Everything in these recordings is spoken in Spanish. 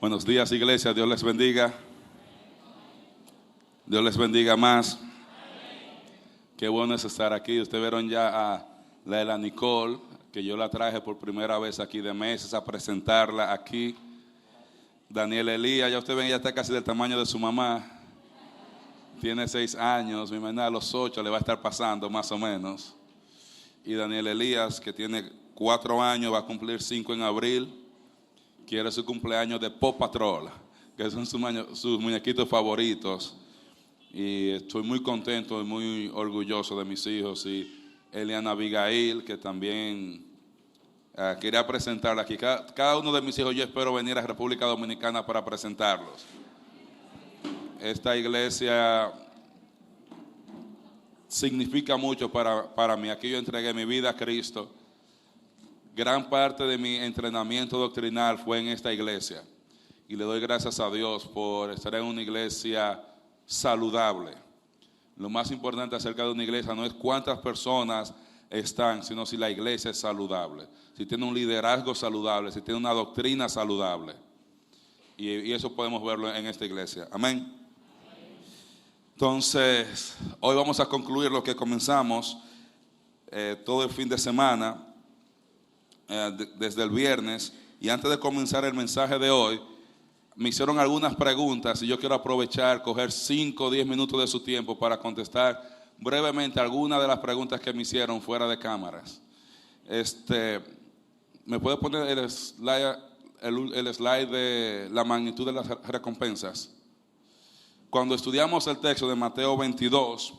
Buenos días, iglesia. Dios les bendiga. Dios les bendiga más. Qué bueno es estar aquí. Ustedes vieron ya a Laila Nicole, que yo la traje por primera vez aquí de meses a presentarla aquí. Daniel Elías, ya ustedes ven, ya está casi del tamaño de su mamá. Tiene 6 años, mi hermana a los 8 le va a estar pasando más o menos. Y Daniel Elías, que tiene 4 años, va a cumplir 5 en abril. Quiere su cumpleaños de Paw Patrol, que son sus muñequitos favoritos. Y estoy muy contento y muy orgulloso de mis hijos. Y Eliana Abigail, que también quería presentarla aquí. Cada uno de mis hijos yo espero venir a República Dominicana para presentarlos. Esta iglesia significa mucho para mí. Aquí yo entregué mi vida a Cristo. Gran parte de mi entrenamiento doctrinal fue en esta iglesia. Y le doy gracias a Dios por estar en una iglesia saludable. Lo más importante acerca de una iglesia no es cuántas personas están, sino si la iglesia es saludable. Si tiene un liderazgo saludable, si tiene una doctrina saludable. Y eso podemos verlo en esta iglesia. Amén. Entonces, hoy vamos a concluir lo que comenzamos todo el fin de semana. Desde el viernes, y antes de comenzar el mensaje de hoy me hicieron algunas preguntas y yo quiero aprovechar, coger 5 o 10 minutos de su tiempo para contestar brevemente algunas de las preguntas que me hicieron fuera de cámaras. ¿Me puede poner el slide de la magnitud de las recompensas? Cuando estudiamos el texto de Mateo 22,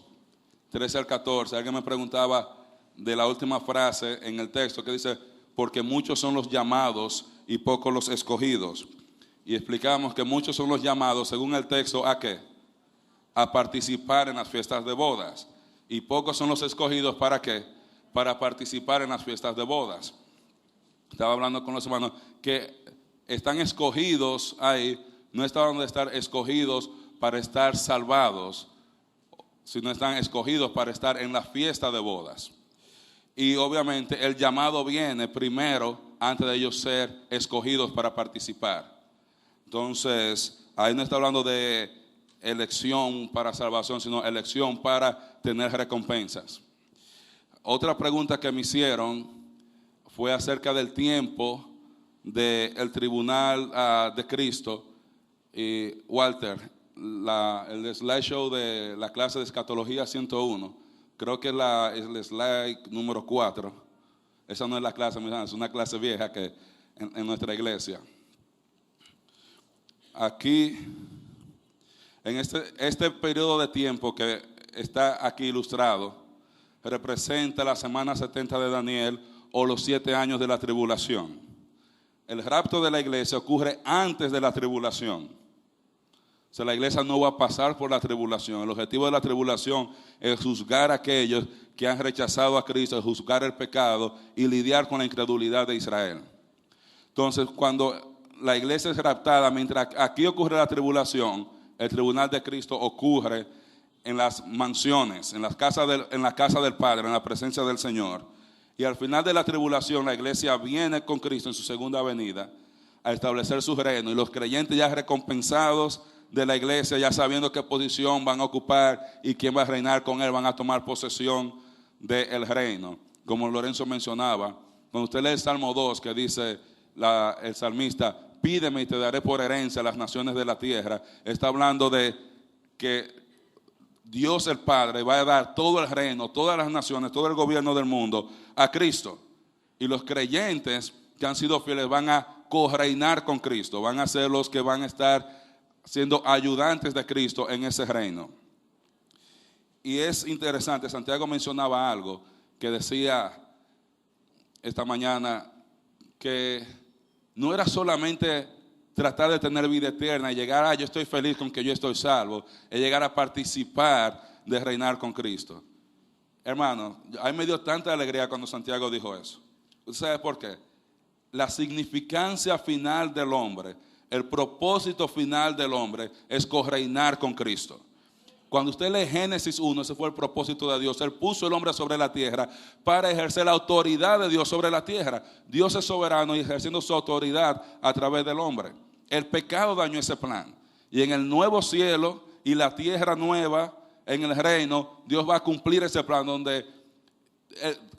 13 al 14, alguien me preguntaba de la última frase en el texto que dice: porque muchos son los llamados y pocos los escogidos. Y explicamos que muchos son los llamados, según el texto, ¿a qué? A participar en las fiestas de bodas. Y pocos son los escogidos, ¿para qué? Para participar en las fiestas de bodas. Estaba hablando con los hermanos que están escogidos ahí, no están de estar escogidos para estar salvados, sino están escogidos para estar en la fiesta de bodas. Y obviamente el llamado viene primero antes de ellos ser escogidos para participar. Entonces, ahí no está hablando de elección para salvación, sino elección para tener recompensas. Otra pregunta que me hicieron fue acerca del tiempo del tribunal de Cristo. Y Walter, el slideshow de la clase de escatología 101. Creo que es el slide número 4. Esa no es la clase, es una clase vieja que en nuestra iglesia. Aquí, en este periodo de tiempo que está aquí ilustrado, representa la semana 70 de Daniel o los 7 años de la tribulación. El rapto de la iglesia ocurre antes de la tribulación. O sea, la iglesia no va a pasar por la tribulación. El objetivo de la tribulación es juzgar a aquellos que han rechazado a Cristo, juzgar el pecado y lidiar con la incredulidad de Israel. Entonces, cuando la iglesia es raptada, mientras aquí ocurre la tribulación, el tribunal de Cristo ocurre en las mansiones, en la casa del Padre, en la presencia del Señor. Y al final de la tribulación, la iglesia viene con Cristo en su segunda venida a establecer su reino. Y los creyentes ya recompensados de la iglesia, ya sabiendo qué posición van a ocupar y quién va a reinar con él, van a tomar posesión del reino. Como Lorenzo mencionaba, cuando usted lee el Salmo 2, que dice el salmista: pídeme y te daré por herencia las naciones de la tierra, está hablando de que Dios el Padre va a dar todo el reino, todas las naciones, todo el gobierno del mundo a Cristo. Y los creyentes que han sido fieles van a correinar con Cristo, van a ser los que van a estar siendo ayudantes de Cristo en ese reino. Y es interesante, Santiago mencionaba algo que decía esta mañana, que no era solamente tratar de tener vida eterna y llegar yo estoy feliz con que yo estoy salvo, es llegar a participar de reinar con Cristo. Hermano, a mí me dio tanta alegría cuando Santiago dijo eso. ¿Usted sabe por qué? La significancia final del hombre, el propósito final del hombre es correinar con Cristo. Cuando usted lee Génesis 1, ese fue el propósito de Dios. Él puso el hombre sobre la tierra para ejercer la autoridad de Dios sobre la tierra. Dios es soberano y ejerciendo su autoridad a través del hombre. El pecado dañó ese plan. Y en el nuevo cielo y la tierra nueva, en el reino, Dios va a cumplir ese plan donde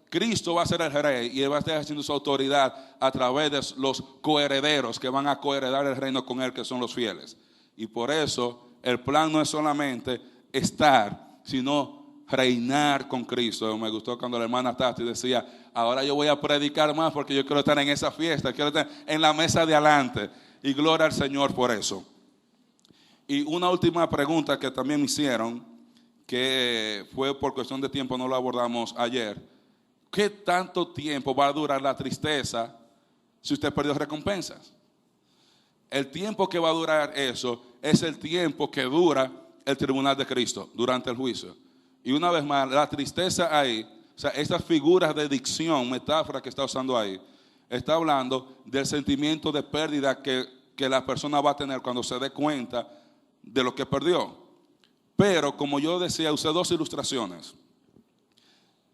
Cristo va a ser el rey y Él va a estar ejerciendo su autoridad a través de los coherederos que van a coheredar el reino con Él, que son los fieles. Y por eso el plan no es solamente estar, sino reinar con Cristo. Me gustó cuando la hermana Tati decía, ahora yo voy a predicar más porque yo quiero estar en esa fiesta, quiero estar en la mesa de adelante. Y gloria al Señor por eso. Y una última pregunta que también me hicieron, que fue por cuestión de tiempo, no lo abordamos ayer. ¿Qué tanto tiempo va a durar la tristeza si usted perdió recompensas? El tiempo que va a durar eso es el tiempo que dura el tribunal de Cristo durante el juicio. Y una vez más, la tristeza ahí, o sea, estas figuras de dicción, metáfora que está usando ahí, está hablando del sentimiento de pérdida que la persona va a tener cuando se dé cuenta de lo que perdió. Pero como yo decía, usé dos ilustraciones.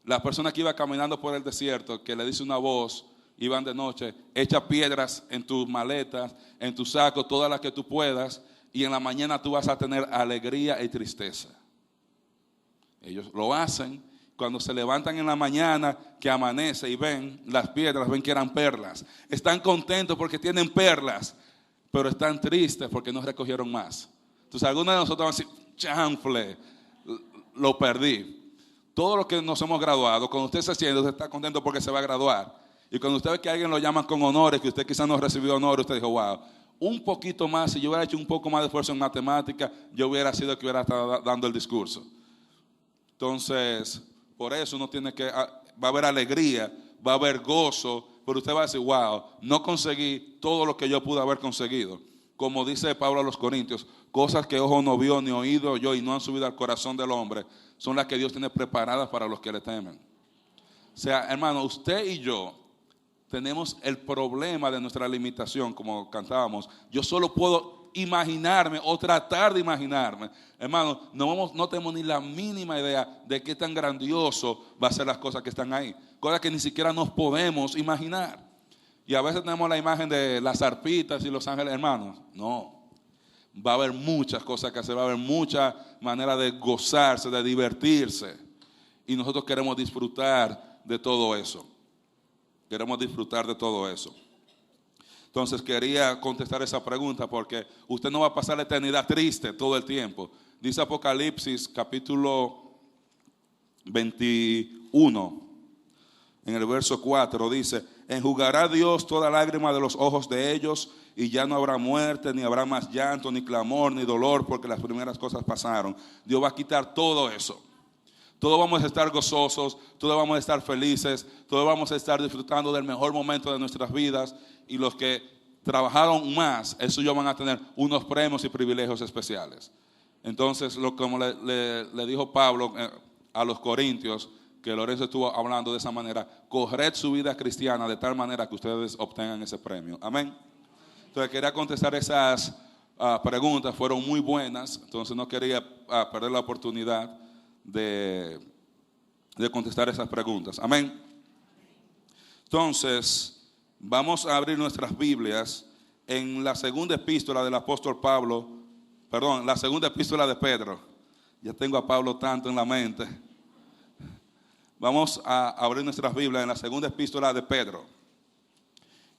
La persona que iba caminando por el desierto, que le dice una voz, iban de noche, echa piedras en tus maletas, en tu saco, todas las que tú puedas, y en la mañana tú vas a tener alegría y tristeza. Ellos lo hacen. Cuando se levantan en la mañana, que amanece y ven las piedras, ven que eran perlas. Están contentos porque tienen perlas, pero están tristes porque no recogieron más. Entonces algunos de nosotros van a decir, chanfle, lo perdí. Todo lo que nos hemos graduado, cuando usted se siente, usted está contento porque se va a graduar. Y cuando usted ve que alguien lo llama con honores, que usted quizás no recibió honores, usted dijo, wow, un poquito más, si yo hubiera hecho un poco más de esfuerzo en matemática, yo hubiera sido el que hubiera estado dando el discurso. Entonces, por eso uno tiene que, va a haber alegría, va a haber gozo, pero usted va a decir, wow, no conseguí todo lo que yo pude haber conseguido. Como dice Pablo a los Corintios, cosas que ojo no vio ni oído yo y no han subido al corazón del hombre, son las que Dios tiene preparadas para los que le temen. O sea, hermano, usted y yo tenemos el problema de nuestra limitación, como cantábamos. Yo solo puedo imaginarme o tratar de imaginarme. Hermano, no tenemos ni la mínima idea de qué tan grandioso va a ser las cosas que están ahí. Cosas que ni siquiera nos podemos imaginar. Y a veces tenemos la imagen de las arpitas y los ángeles, hermanos. No. Va a haber muchas cosas que hacer, va a haber muchas maneras de gozarse, de divertirse. Y nosotros queremos disfrutar de todo eso. Queremos disfrutar de todo eso. Entonces quería contestar esa pregunta porque usted no va a pasar la eternidad triste todo el tiempo. Dice Apocalipsis capítulo 21, en el verso 4 dice, enjugará Dios toda lágrima de los ojos de ellos y ya no habrá muerte, ni habrá más llanto, ni clamor, ni dolor, porque las primeras cosas pasaron. Dios va a quitar todo eso. Todos vamos a estar gozosos, todos vamos a estar felices, todos vamos a estar disfrutando del mejor momento de nuestras vidas. Y los que trabajaron más, esos ya van a tener unos premios y privilegios especiales. Entonces, como le dijo Pablo a los Corintios, que Lorenzo estuvo hablando de esa manera, corred su vida cristiana de tal manera que ustedes obtengan ese premio. Amén. Entonces quería contestar esas preguntas, fueron muy buenas, entonces no quería perder la oportunidad de contestar esas preguntas. Amén. Entonces, vamos a abrir nuestras Biblias en la segunda epístola del apóstol Pablo, la segunda epístola de Pedro. Ya tengo a Pablo tanto en la mente. Vamos a abrir nuestras Biblias en la segunda epístola de Pedro.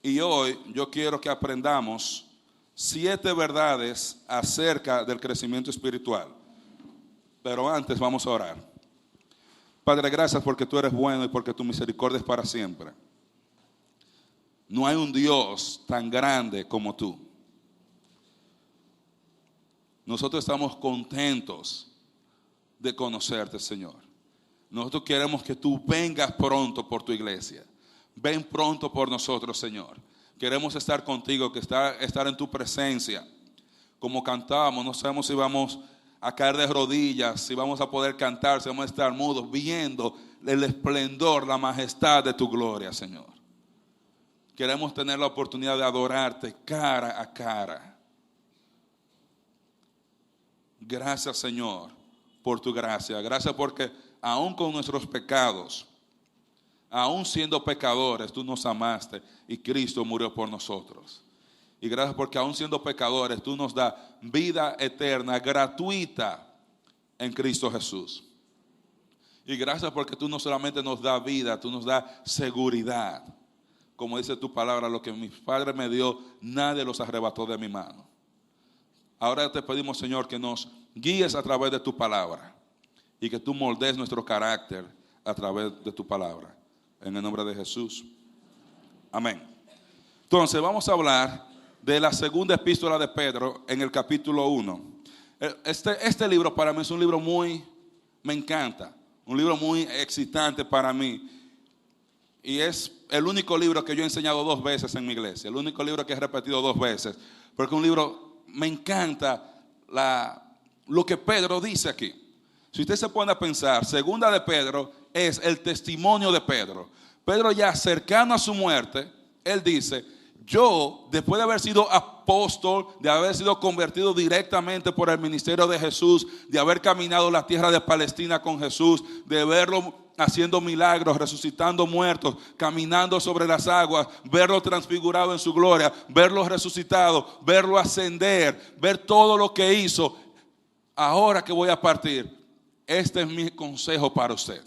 Y hoy yo quiero que aprendamos 7 verdades acerca del crecimiento espiritual. Pero antes vamos a orar. Padre, gracias porque tú eres bueno y porque tu misericordia es para siempre. No hay un Dios tan grande como tú. Nosotros estamos contentos de conocerte, Señor. Nosotros queremos que tú vengas pronto por tu iglesia. Ven pronto por nosotros, Señor. Queremos estar contigo, estar en tu presencia. Como cantábamos, no sabemos si vamos a caer de rodillas, si vamos a poder cantar, si vamos a estar mudos, viendo el esplendor, la majestad de tu gloria, Señor. Queremos tener la oportunidad de adorarte cara a cara. Gracias, Señor, por tu gracia. Gracias porque aún con nuestros pecados, aún siendo pecadores, tú nos amaste y Cristo murió por nosotros. Y gracias porque aún siendo pecadores, tú nos das vida eterna, gratuita en Cristo Jesús. Y gracias porque tú no solamente nos das vida, tú nos das seguridad. Como dice tu palabra, lo que mi Padre me dio, nadie los arrebató de mi mano. Ahora te pedimos, Señor, que nos guíes a través de tu palabra y que tú moldees nuestro carácter a través de tu palabra. En el nombre de Jesús. Amén. Entonces vamos a hablar de la segunda epístola de Pedro en el capítulo 1. Este libro para mí es un libro me encanta, un libro muy excitante para mí. Y es el único libro que yo he enseñado 2 veces en mi iglesia, el único libro que he repetido 2 veces, porque un libro, me encanta lo que Pedro dice aquí. Si usted se pone a pensar, segunda de Pedro es el testimonio de Pedro. Pedro ya cercano a su muerte, él dice: yo, después de haber sido apóstol, de haber sido convertido directamente por el ministerio de Jesús, de haber caminado la tierra de Palestina con Jesús, de verlo haciendo milagros, resucitando muertos, caminando sobre las aguas, verlo transfigurado en su gloria, verlo resucitado, verlo ascender, ver todo lo que hizo. Ahora que voy a partir, este es mi consejo para usted.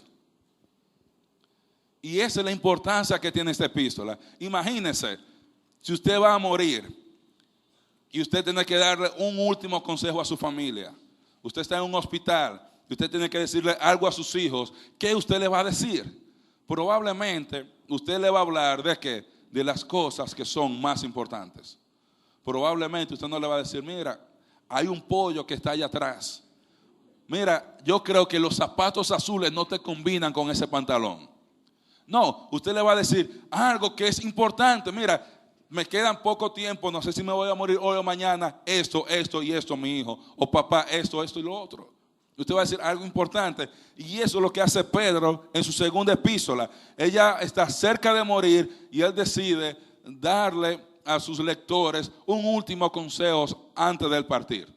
Y esa es la importancia que tiene esta epístola. Imagínese, si usted va a morir y usted tiene que darle un último consejo a su familia, usted está en un hospital y usted tiene que decirle algo a sus hijos, ¿qué usted le va a decir? Probablemente usted le va a hablar de qué, de las cosas que son más importantes. Probablemente usted no le va a decir: mira, hay un pollo que está allá atrás. Mira, yo creo que los zapatos azules no te combinan con ese pantalón. No, usted le va a decir algo que es importante. Mira, me quedan poco tiempo, no sé si me voy a morir hoy o mañana, esto y esto, mi hijo. O papá, esto y lo otro. Usted va a decir algo importante. Y eso es lo que hace Pedro en su segunda epístola. Ella está cerca de morir y él decide darle a sus lectores un último consejo antes del partir.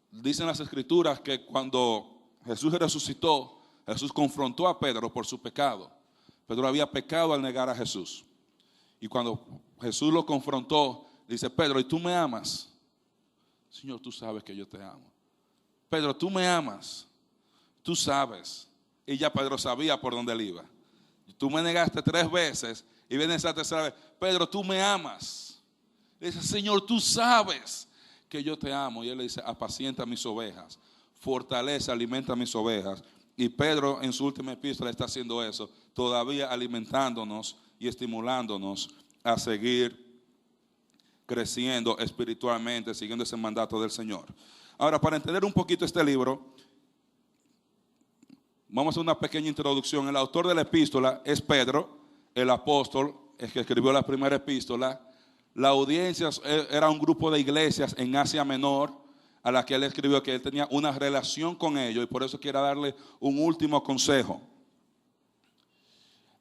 Dicen las escrituras que cuando Jesús resucitó, Jesús confrontó a Pedro por su pecado. Pedro había pecado al negar a Jesús. Y cuando Jesús lo confrontó, dice: Pedro, ¿y tú me amas? Señor, tú sabes que yo te amo. Pedro, ¿tú me amas? Tú sabes. Y ya Pedro sabía por dónde él iba. Tú me negaste 3 veces y vienes a tercera vez: Pedro, tú me amas. Dice: Señor, tú sabes que yo te amo. Y él le dice: apacienta mis ovejas, fortalece, alimenta mis ovejas. Y Pedro en su última epístola está haciendo eso, todavía alimentándonos y estimulándonos a seguir creciendo espiritualmente, siguiendo ese mandato del Señor. Ahora, para entender un poquito este libro, vamos a hacer una pequeña introducción. El autor de la epístola es Pedro, el apóstol, el que escribió la primera epístola. La audiencia era un grupo de iglesias en Asia Menor, a la que él escribió, que él tenía una relación con ellos, y por eso quiero darle un último consejo.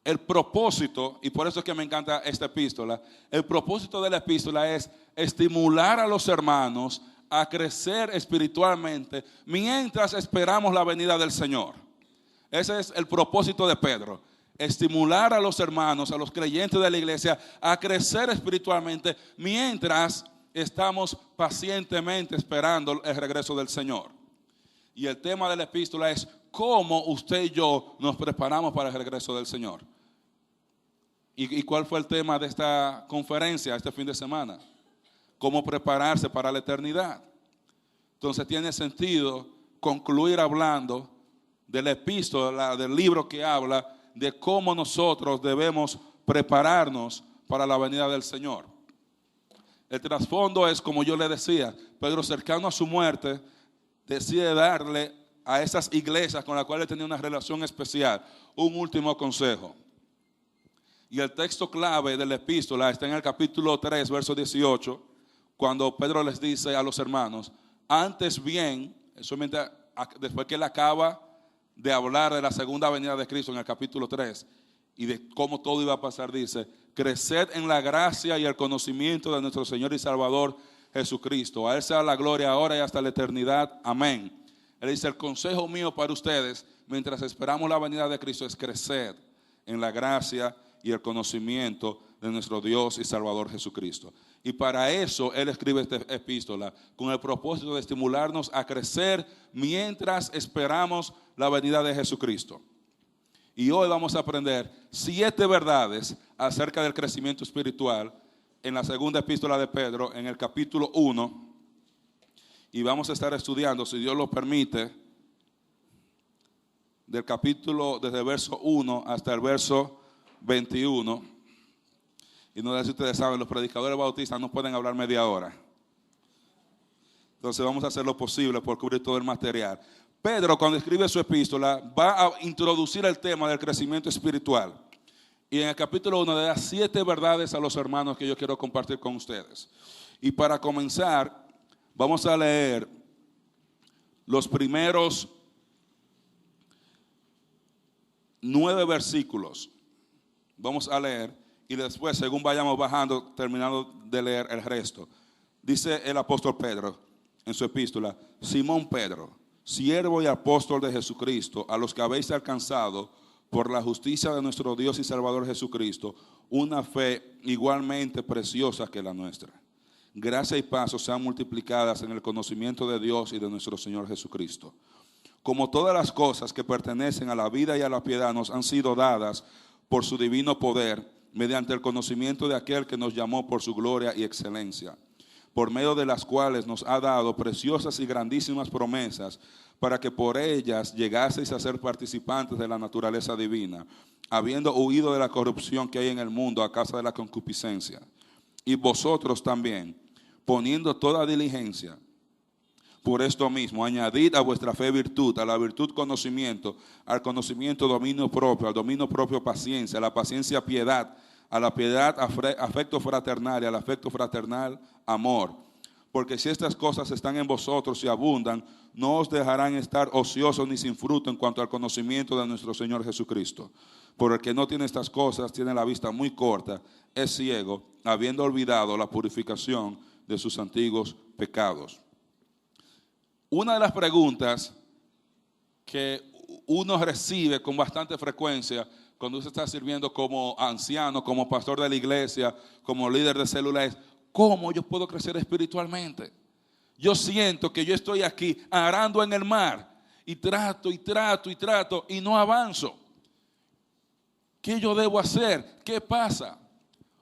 El propósito, y por eso es que me encanta esta epístola, el propósito de la epístola es estimular a los hermanos a crecer espiritualmente mientras esperamos la venida del Señor. Ese es el propósito de Pedro: estimular a los hermanos, a los creyentes de la iglesia, a crecer espiritualmente mientras estamos pacientemente esperando el regreso del Señor. Y el tema de la epístola es cómo usted y yo nos preparamos para el regreso del Señor. ¿Y cuál fue el tema de esta conferencia este fin de semana? Cómo prepararse para la eternidad. Entonces tiene sentido concluir hablando de la epístola, del libro que habla de cómo nosotros debemos prepararnos para la venida del Señor. El trasfondo es, como yo le decía, Pedro, cercano a su muerte, decide darle a esas iglesias con las cuales tenía una relación especial un último consejo. Y el texto clave de la epístola está en el capítulo 3, verso 18, cuando Pedro les dice a los hermanos: antes bien, después que él acaba de hablar de la segunda venida de Cristo en el capítulo 3 y de cómo todo iba a pasar, dice: creced en la gracia y el conocimiento de nuestro Señor y Salvador Jesucristo. A Él sea la gloria ahora y hasta la eternidad. Amén. Él dice: el consejo mío para ustedes mientras esperamos la venida de Cristo es crecer en la gracia y el conocimiento de nuestro Dios y Salvador Jesucristo. Y para eso Él escribe esta epístola, con el propósito de estimularnos a crecer mientras esperamos la venida de Jesucristo. Y hoy vamos a aprender 7 verdades acerca del crecimiento espiritual en la segunda epístola de Pedro, en el capítulo 1. Y vamos a estar estudiando, si Dios lo permite, del capítulo, desde el verso 1 hasta el verso 21. Y no sé si ustedes saben, los predicadores bautistas no pueden hablar media hora. Entonces vamos a hacer lo posible por cubrir todo el material. Pedro, cuando escribe su epístola, va a introducir el tema del crecimiento espiritual. Y en el capítulo 1 le da 7 verdades a los hermanos que yo quiero compartir con ustedes. Y para comenzar, vamos a leer los primeros 9 versículos. Vamos a leer y después, según vayamos bajando, terminando de leer el resto. Dice el apóstol Pedro en su epístola: Simón Pedro, siervo y apóstol de Jesucristo, a los que habéis alcanzado por la justicia de nuestro Dios y Salvador Jesucristo una fe igualmente preciosa que la nuestra. Gracia y paz sean multiplicadas en el conocimiento de Dios y de nuestro Señor Jesucristo. Como todas las cosas que pertenecen a la vida y a la piedad nos han sido dadas por su divino poder, mediante el conocimiento de aquel que nos llamó por su gloria y excelencia, por medio de las cuales nos ha dado preciosas y grandísimas promesas, para que por ellas llegaseis a ser participantes de la naturaleza divina, habiendo huido de la corrupción que hay en el mundo a causa de la concupiscencia. Y vosotros también, poniendo toda diligencia, por esto mismo, añadid a vuestra fe virtud, a la virtud conocimiento, al conocimiento dominio propio, al dominio propio paciencia, a la paciencia piedad, a la piedad afecto fraternal y al afecto fraternal amor. Porque si estas cosas están en vosotros y abundan, no os dejarán estar ociosos ni sin fruto en cuanto al conocimiento de nuestro Señor Jesucristo. Por el que no tiene estas cosas tiene la vista muy corta, es ciego, habiendo olvidado la purificación de sus antiguos pecados. Una de las preguntas que uno recibe con bastante frecuencia cuando usted está sirviendo como anciano, como pastor de la iglesia, como líder de célula es: ¿cómo yo puedo crecer espiritualmente? Yo siento que yo estoy aquí arando en el mar y trato y no avanzo. ¿Qué yo debo hacer? ¿Qué pasa?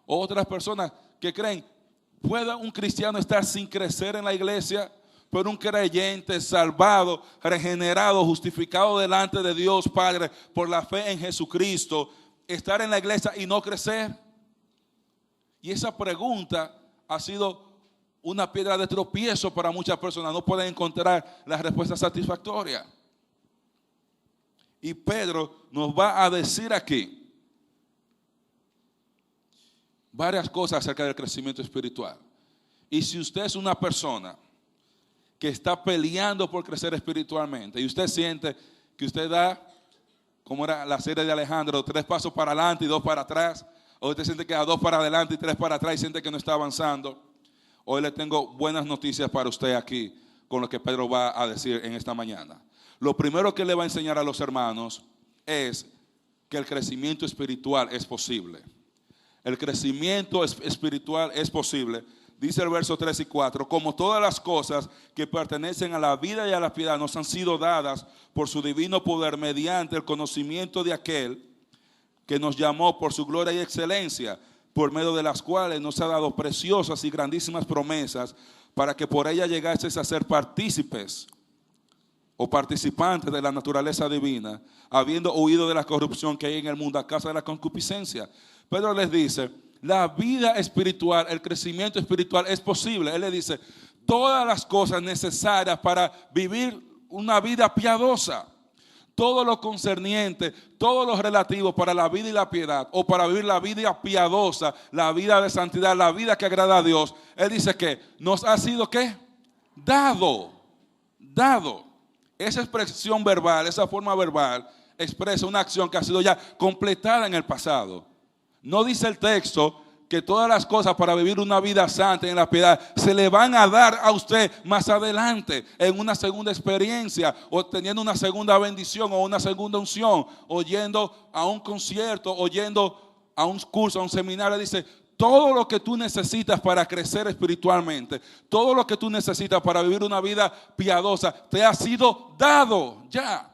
Otras personas que creen: ¿puede un cristiano estar sin crecer en la iglesia? Pero un creyente salvado, regenerado, justificado delante de Dios Padre por la fe en Jesucristo, estar en la iglesia y no crecer. Y esa pregunta ha sido una piedra de tropiezo para muchas personas. No pueden encontrar la respuesta satisfactoria. Y Pedro nos va a decir aquí varias cosas acerca del crecimiento espiritual. Y si usted es una persona que está peleando por crecer espiritualmente y usted siente que usted da, como era la serie de Alejandro, 3 pasos para adelante y 2 para atrás, o usted siente que da 2 para adelante y 3 para atrás y siente que no está avanzando, hoy le tengo buenas noticias para usted aquí con lo que Pedro va a decir en esta mañana. Lo primero que le va a enseñar a los hermanos es que el crecimiento espiritual es posible. El crecimiento espiritual es posible. Dice el verso 3 y 4, como todas las cosas que pertenecen a la vida y a la piedad nos han sido dadas por su divino poder mediante el conocimiento de aquel que nos llamó por su gloria y excelencia, por medio de las cuales nos ha dado preciosas y grandísimas promesas, para que por ella llegaseis a ser partícipes o participantes de la naturaleza divina, habiendo huido de la corrupción que hay en el mundo a causa de la concupiscencia. Pedro les dice: la vida espiritual, el crecimiento espiritual es posible. Él le dice: todas las cosas necesarias para vivir una vida piadosa, todo lo concerniente, todo lo relativo para la vida y la piedad, o para vivir la vida piadosa, la vida de santidad, la vida que agrada a Dios. Él dice que nos ha sido ¿qué? Dado. Esa expresión verbal, esa forma verbal expresa una acción que ha sido ya completada en el pasado. No dice el texto que todas las cosas para vivir una vida santa en la piedad se le van a dar a usted más adelante en una segunda experiencia, o teniendo una segunda bendición o una segunda unción, o yendo a un concierto, o yendo a un curso, a un seminario, dice, todo lo que tú necesitas para crecer espiritualmente, todo lo que tú necesitas para vivir una vida piadosa, te ha sido dado ya.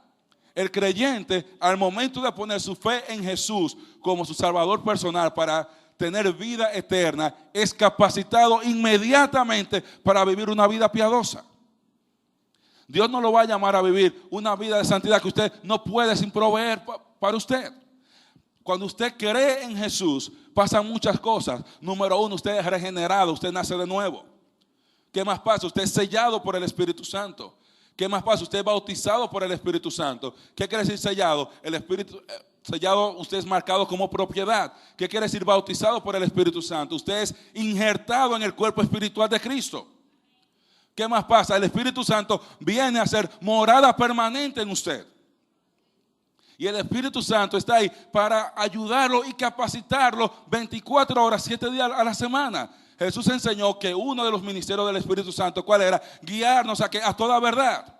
El creyente, al momento de poner su fe en Jesús como su Salvador personal para tener vida eterna, es capacitado inmediatamente para vivir una vida piadosa. Dios no lo va a llamar a vivir una vida de santidad que usted no puede sin proveer para usted. Cuando usted cree en Jesús, pasan muchas cosas. Número uno, usted es regenerado, usted nace de nuevo. ¿Qué más pasa? Usted es sellado por el Espíritu Santo. ¿Qué más pasa? Usted es bautizado por el Espíritu Santo. ¿Qué quiere decir sellado? El Espíritu sellado, usted es marcado como propiedad. ¿Qué quiere decir bautizado por el Espíritu Santo? Usted es injertado en el cuerpo espiritual de Cristo. ¿Qué más pasa? El Espíritu Santo viene a ser morada permanente en usted. Y el Espíritu Santo está ahí para ayudarlo y capacitarlo 24 horas, 7 días a la semana. Jesús enseñó que uno de los ministerios del Espíritu Santo, ¿cuál era? Guiarnos a toda verdad.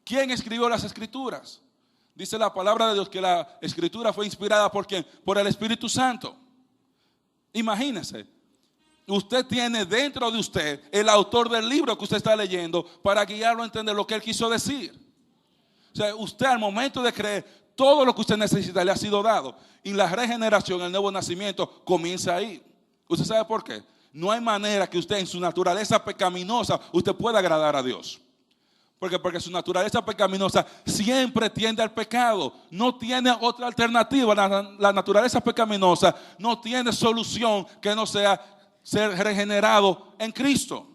¿Quién escribió las Escrituras? Dice la palabra de Dios que la Escritura fue inspirada ¿por quién? Por el Espíritu Santo. Imagínese, usted tiene dentro de usted el autor del libro que usted está leyendo para guiarlo a entender lo que él quiso decir. O sea, usted al momento de creer, todo lo que usted necesita le ha sido dado. Y la regeneración, el nuevo nacimiento, comienza ahí. ¿Usted sabe por qué? No hay manera que usted en su naturaleza pecaminosa, usted pueda agradar a Dios. Porque su naturaleza pecaminosa siempre tiende al pecado. No tiene otra alternativa. La naturaleza pecaminosa no tiene solución que no sea ser regenerado en Cristo.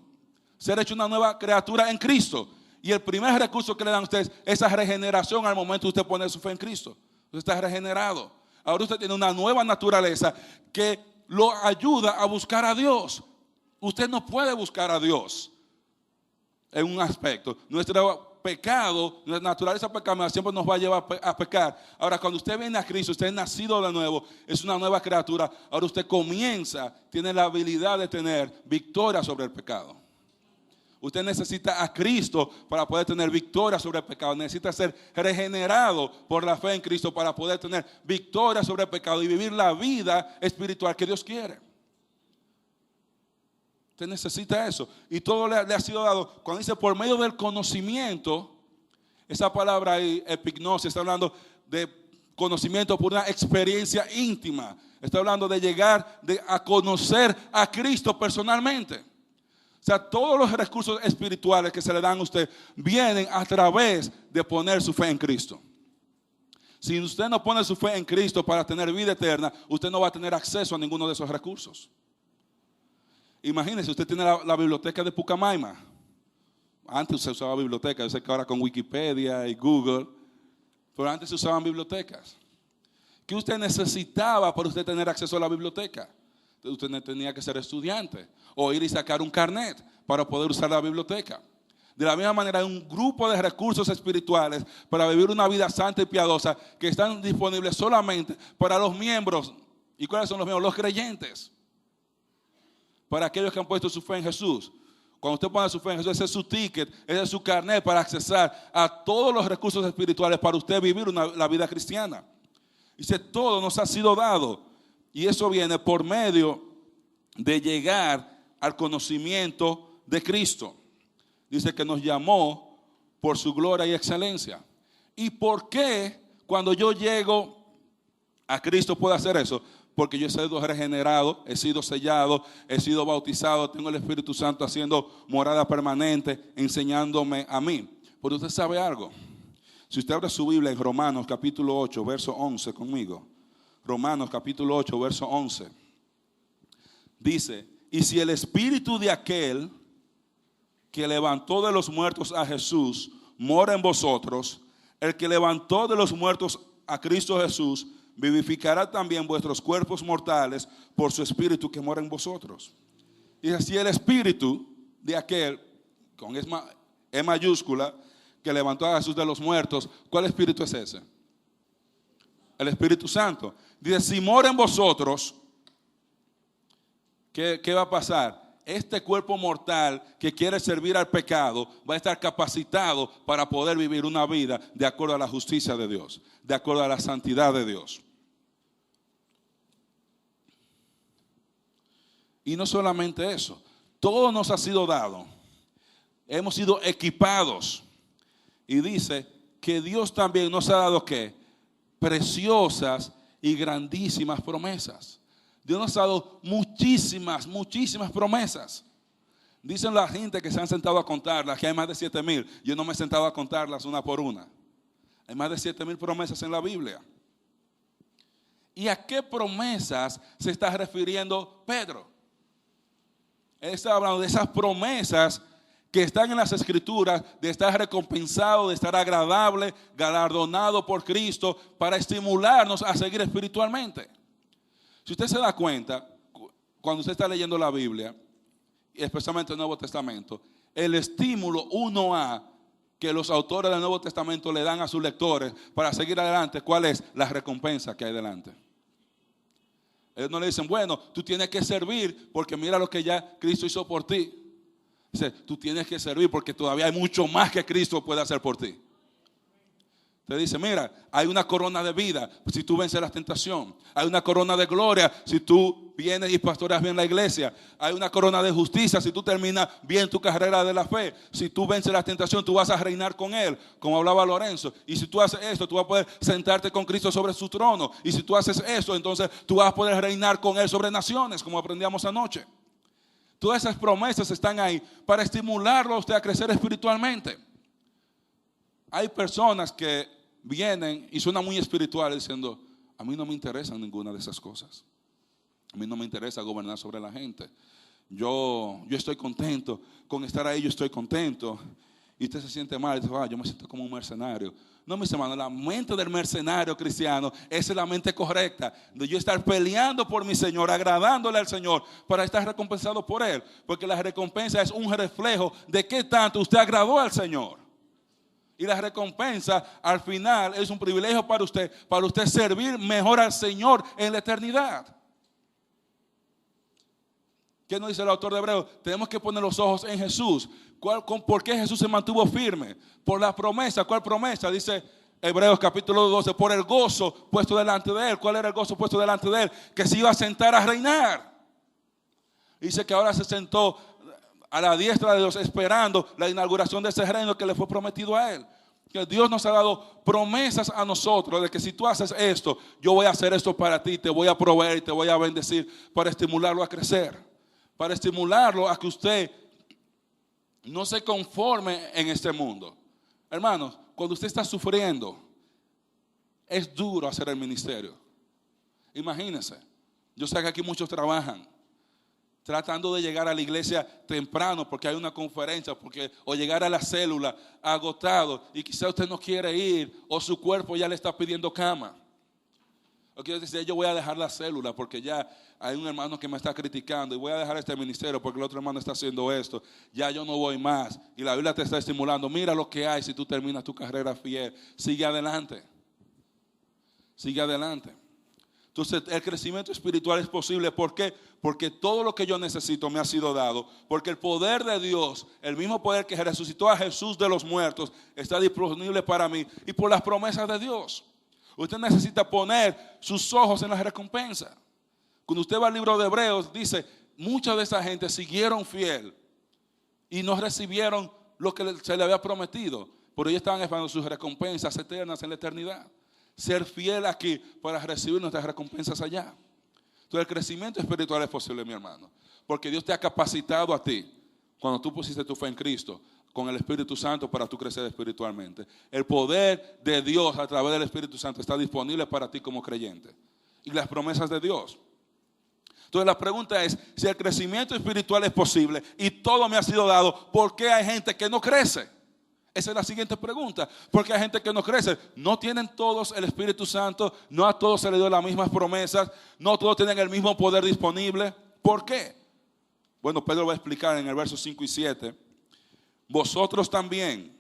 Ser hecho una nueva criatura en Cristo. Y el primer recurso que le dan a ustedes es esa regeneración al momento de usted poner su fe en Cristo. Usted está regenerado. Ahora usted tiene una nueva naturaleza que lo ayuda a buscar a Dios. Usted no puede buscar a Dios en un aspecto. Nuestro pecado, nuestra naturaleza pecaminosa siempre nos va a llevar a pecar. Ahora, cuando usted viene a Cristo, usted es nacido de nuevo, es una nueva criatura. Ahora usted tiene la habilidad de tener victoria sobre el pecado. Usted necesita a Cristo para poder tener victoria sobre el pecado. Necesita ser regenerado por la fe en Cristo para poder tener victoria sobre el pecado y vivir la vida espiritual que Dios quiere. Usted necesita eso. Y todo le ha sido dado. Cuando dice por medio del conocimiento, esa palabra ahí, epignosis, está hablando de conocimiento por una experiencia íntima. Está hablando de llegar a conocer a Cristo personalmente. O sea, todos los recursos espirituales que se le dan a usted vienen a través de poner su fe en Cristo. Si usted no pone su fe en Cristo para tener vida eterna, usted no va a tener acceso a ninguno de esos recursos. Imagínese, usted tiene la biblioteca de Pucamaima. Antes se usaba biblioteca, yo sé que ahora con Wikipedia y Google, pero antes se usaban bibliotecas. ¿Qué usted necesitaba para usted tener acceso a la biblioteca? Usted tenía que ser estudiante o ir y sacar un carnet para poder usar la biblioteca. De la misma manera hay un grupo de recursos espirituales para vivir una vida santa y piadosa que están disponibles solamente para los miembros. ¿Y cuáles son los miembros? Los creyentes. Para aquellos que han puesto su fe en Jesús. Cuando usted pone su fe en Jesús, ese es su ticket, ese es su carnet para accesar a todos los recursos espirituales para usted vivir la vida cristiana. Dice, todo nos ha sido dado. Y eso viene por medio de llegar al conocimiento de Cristo. Dice que nos llamó por su gloria y excelencia. ¿Y por qué cuando yo llego a Cristo puedo hacer eso? Porque yo he sido regenerado, he sido sellado, he sido bautizado, tengo el Espíritu Santo haciendo morada permanente, enseñándome a mí. Pero usted sabe algo. Si usted abre su Biblia en Romanos capítulo 8, verso 11 conmigo. Romanos capítulo 8, verso 11. Dice, y si el espíritu de aquel que levantó de los muertos a Jesús mora en vosotros, el que levantó de los muertos a Cristo Jesús vivificará también vuestros cuerpos mortales por su espíritu que mora en vosotros. Y si el espíritu de aquel, con E mayúscula, que levantó a Jesús de los muertos, ¿cuál espíritu es ese? El Espíritu Santo. Dice, si mora en vosotros, ¿qué va a pasar? Este cuerpo mortal que quiere servir al pecado va a estar capacitado para poder vivir una vida de acuerdo a la justicia de Dios, de acuerdo a la santidad de Dios. Y no solamente eso, todo nos ha sido dado. Hemos sido equipados. Y dice que Dios también nos ha dado ¿qué? Preciosas y grandísimas promesas. Dios nos ha dado muchísimas promesas. Dicen la gente que se han sentado a contarlas, que hay más de 7,000. Yo no me he sentado a contarlas una por una. Hay más de 7,000 promesas en la Biblia. ¿Y a qué promesas se está refiriendo Pedro? Él está hablando de esas promesas que están en las Escrituras, de estar recompensado, de estar agradable, galardonado por Cristo, para estimularnos a seguir espiritualmente. Si usted se da cuenta, cuando usted está leyendo la Biblia, especialmente el Nuevo Testamento, el estímulo 1A que los autores del Nuevo Testamento le dan a sus lectores para seguir adelante, ¿cuál es? La recompensa que hay delante. Ellos no le dicen, bueno, tú tienes que servir porque mira lo que ya Cristo hizo por ti. Dice, tú tienes que servir porque todavía hay mucho más que Cristo puede hacer por ti. Te dice, mira, hay una corona de vida si tú vences la tentación. Hay una corona de gloria si tú vienes y pastoreas bien la iglesia. Hay una corona de justicia si tú terminas bien tu carrera de la fe. Si tú vences la tentación, tú vas a reinar con Él, como hablaba Lorenzo. Y si tú haces esto, tú vas a poder sentarte con Cristo sobre su trono. Y si tú haces esto, entonces tú vas a poder reinar con Él sobre naciones, como aprendíamos anoche. Todas esas promesas están ahí para estimularlo a usted a crecer espiritualmente. Hay personas que vienen y suenan muy espirituales diciendo, a mí no me interesa ninguna de esas cosas. A mí no me interesa gobernar sobre la gente. Yo estoy contento con estar ahí, yo estoy contento. Y usted se siente mal y dice, yo me siento como un mercenario. No, mis hermanos, la mente del mercenario cristiano es la mente correcta. De yo estar peleando por mi Señor, agradándole al Señor para estar recompensado por Él. Porque la recompensa es un reflejo de qué tanto usted agradó al Señor. Y la recompensa al final es un privilegio para usted servir mejor al Señor en la eternidad. ¿Qué nos dice el autor de Hebreos? Tenemos que poner los ojos en Jesús. ¿Por qué Jesús se mantuvo firme? Por la promesa. ¿Cuál promesa? Dice Hebreos capítulo 12, por el gozo puesto delante de Él. ¿Cuál era el gozo puesto delante de Él? Que se iba a sentar a reinar. Dice que ahora se sentó a la diestra de Dios esperando la inauguración de ese reino que le fue prometido a Él. Que Dios nos ha dado promesas a nosotros de que si tú haces esto, yo voy a hacer esto para ti, te voy a proveer y te voy a bendecir para estimularlo a crecer, para estimularlo a que usted no se conforme en este mundo. Hermanos, cuando usted está sufriendo, es duro hacer el ministerio. Imagínense, yo sé que aquí muchos trabajan tratando de llegar a la iglesia temprano porque hay una conferencia, o llegar a la célula agotado y quizá usted no quiere ir o su cuerpo ya le está pidiendo cama. O quiere decir, yo voy a dejar la célula porque ya hay un hermano que me está criticando y voy a dejar este ministerio porque el otro hermano está haciendo esto. Ya yo no voy más. Y la Biblia te está estimulando. Mira lo que hay si tú terminas tu carrera fiel. Sigue adelante. Sigue adelante. Entonces el crecimiento espiritual es posible. ¿Por qué? Porque todo lo que yo necesito me ha sido dado. Porque el poder de Dios, el mismo poder que resucitó a Jesús de los muertos, está disponible para mí. Y por las promesas de Dios. Usted necesita poner sus ojos en la recompensa. Cuando usted va al libro de Hebreos, dice, mucha de esa gente siguieron fiel y no recibieron lo que se le había prometido. Pero ellos estaban esperando sus recompensas eternas en la eternidad. Ser fiel aquí para recibir nuestras recompensas allá. Entonces el crecimiento espiritual es posible, mi hermano. Porque Dios te ha capacitado a ti, cuando tú pusiste tu fe en Cristo, con el Espíritu Santo para tú crecer espiritualmente. El poder de Dios a través del Espíritu Santo está disponible para ti como creyente. Y las promesas de Dios. Entonces la pregunta es, si el crecimiento espiritual es posible y todo me ha sido dado, ¿por qué hay gente que no crece? Esa es la siguiente pregunta. ¿Por qué hay gente que no crece? No tienen todos el Espíritu Santo, no a todos se les dio las mismas promesas, no todos tienen el mismo poder disponible. ¿Por qué? Bueno, Pedro va a explicar en el verso 5 y 7. Vosotros también,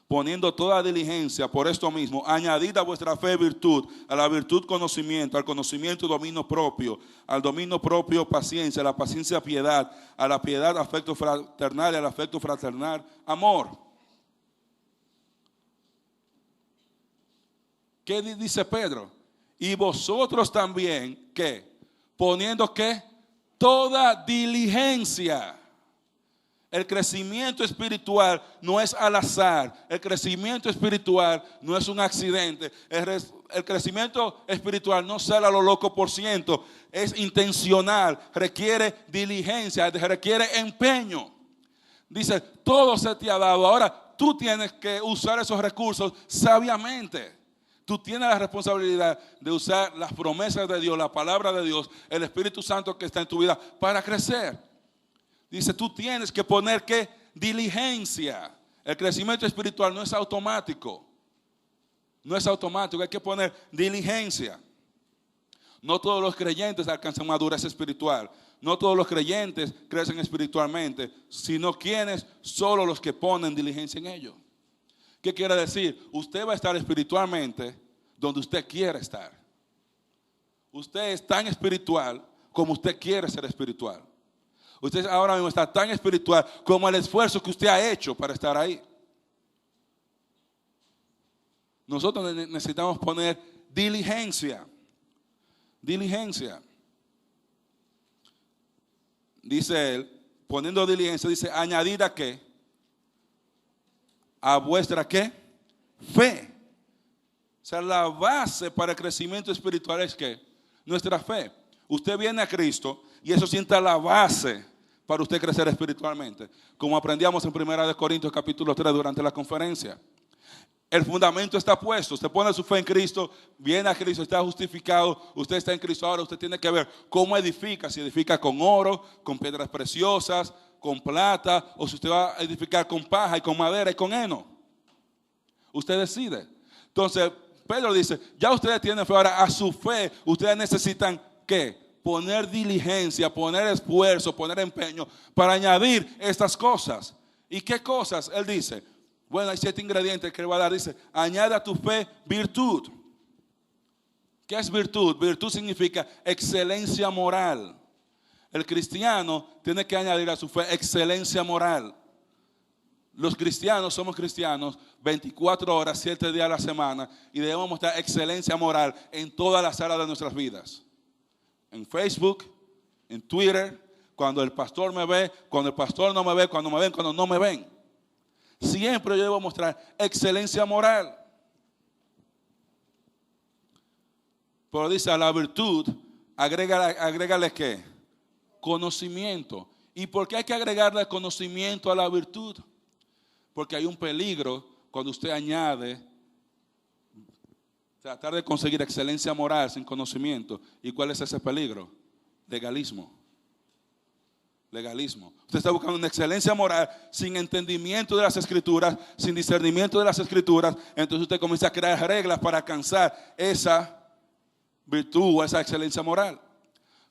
poniendo toda diligencia por esto mismo, añadid a vuestra fe virtud, a la virtud conocimiento, al conocimiento dominio propio, al dominio propio paciencia, a la paciencia piedad, a la piedad afecto fraternal y al afecto fraternal amor. ¿Qué dice Pedro? Y vosotros también, ¿qué? Poniendo ¿qué? toda diligencia. El crecimiento espiritual no es al azar. El crecimiento espiritual no es un accidente. El crecimiento espiritual no sale a lo loco por ciento. Es intencional. Requiere diligencia. Requiere empeño. Dice, todo se te ha dado. Ahora tú tienes que usar esos recursos sabiamente. Tú tienes la responsabilidad de usar las promesas de Dios, la palabra de Dios, el Espíritu Santo que está en tu vida para crecer. Dice, tú tienes que poner ¿qué? Diligencia. El crecimiento espiritual no es automático. No es automático, hay que poner diligencia. No todos los creyentes alcanzan madurez espiritual. No todos los creyentes crecen espiritualmente, sino quienes, solo los que ponen diligencia en ello. ¿Qué quiere decir? Usted va a estar espiritualmente donde usted quiere estar. Usted es tan espiritual como usted quiere ser espiritual. Usted ahora mismo está tan espiritual como el esfuerzo que usted ha hecho para estar ahí. Nosotros necesitamos poner diligencia. Diligencia. Dice él, poniendo diligencia, dice, añadid a qué? A vuestra qué? Fe. O sea, la base para el crecimiento espiritual es ¿qué? Nuestra fe. Usted viene a Cristo y eso sienta la base para usted crecer espiritualmente. Como aprendíamos en 1 Corintios capítulo 3 durante la conferencia. El fundamento está puesto. Usted pone su fe en Cristo, viene a Cristo, está justificado. Usted está en Cristo. Ahora usted tiene que ver cómo edifica. Si edifica con oro, con piedras preciosas, con plata, o si usted va a edificar con paja y con madera y con heno. Usted decide. Entonces, Pedro dice, ya ustedes tienen fe. Ahora a su fe, ustedes necesitan ¿qué? Poner diligencia, poner esfuerzo, poner empeño para añadir estas cosas. ¿Y qué cosas? Él dice, bueno, hay 7 ingredientes que él va a dar. Dice, añade a tu fe virtud. ¿Qué es virtud? Virtud significa excelencia moral. El cristiano tiene que añadir a su fe excelencia moral. Los cristianos somos cristianos 24 horas, 7 días a la semana y debemos mostrar excelencia moral en todas las áreas de nuestras vidas. En Facebook, en Twitter, cuando el pastor me ve, cuando el pastor no me ve, cuando me ven, cuando no me ven. Siempre yo debo mostrar excelencia moral. Pero dice a la virtud, agrégale ¿qué? Conocimiento. ¿Y por qué hay que agregarle conocimiento a la virtud? Porque hay un peligro cuando usted añade tratar de conseguir excelencia moral sin conocimiento. ¿Y cuál es ese peligro? Legalismo. Legalismo. Usted está buscando una excelencia moral sin entendimiento de las Escrituras, sin discernimiento de las Escrituras. Entonces usted comienza a crear reglas para alcanzar esa virtud o esa excelencia moral.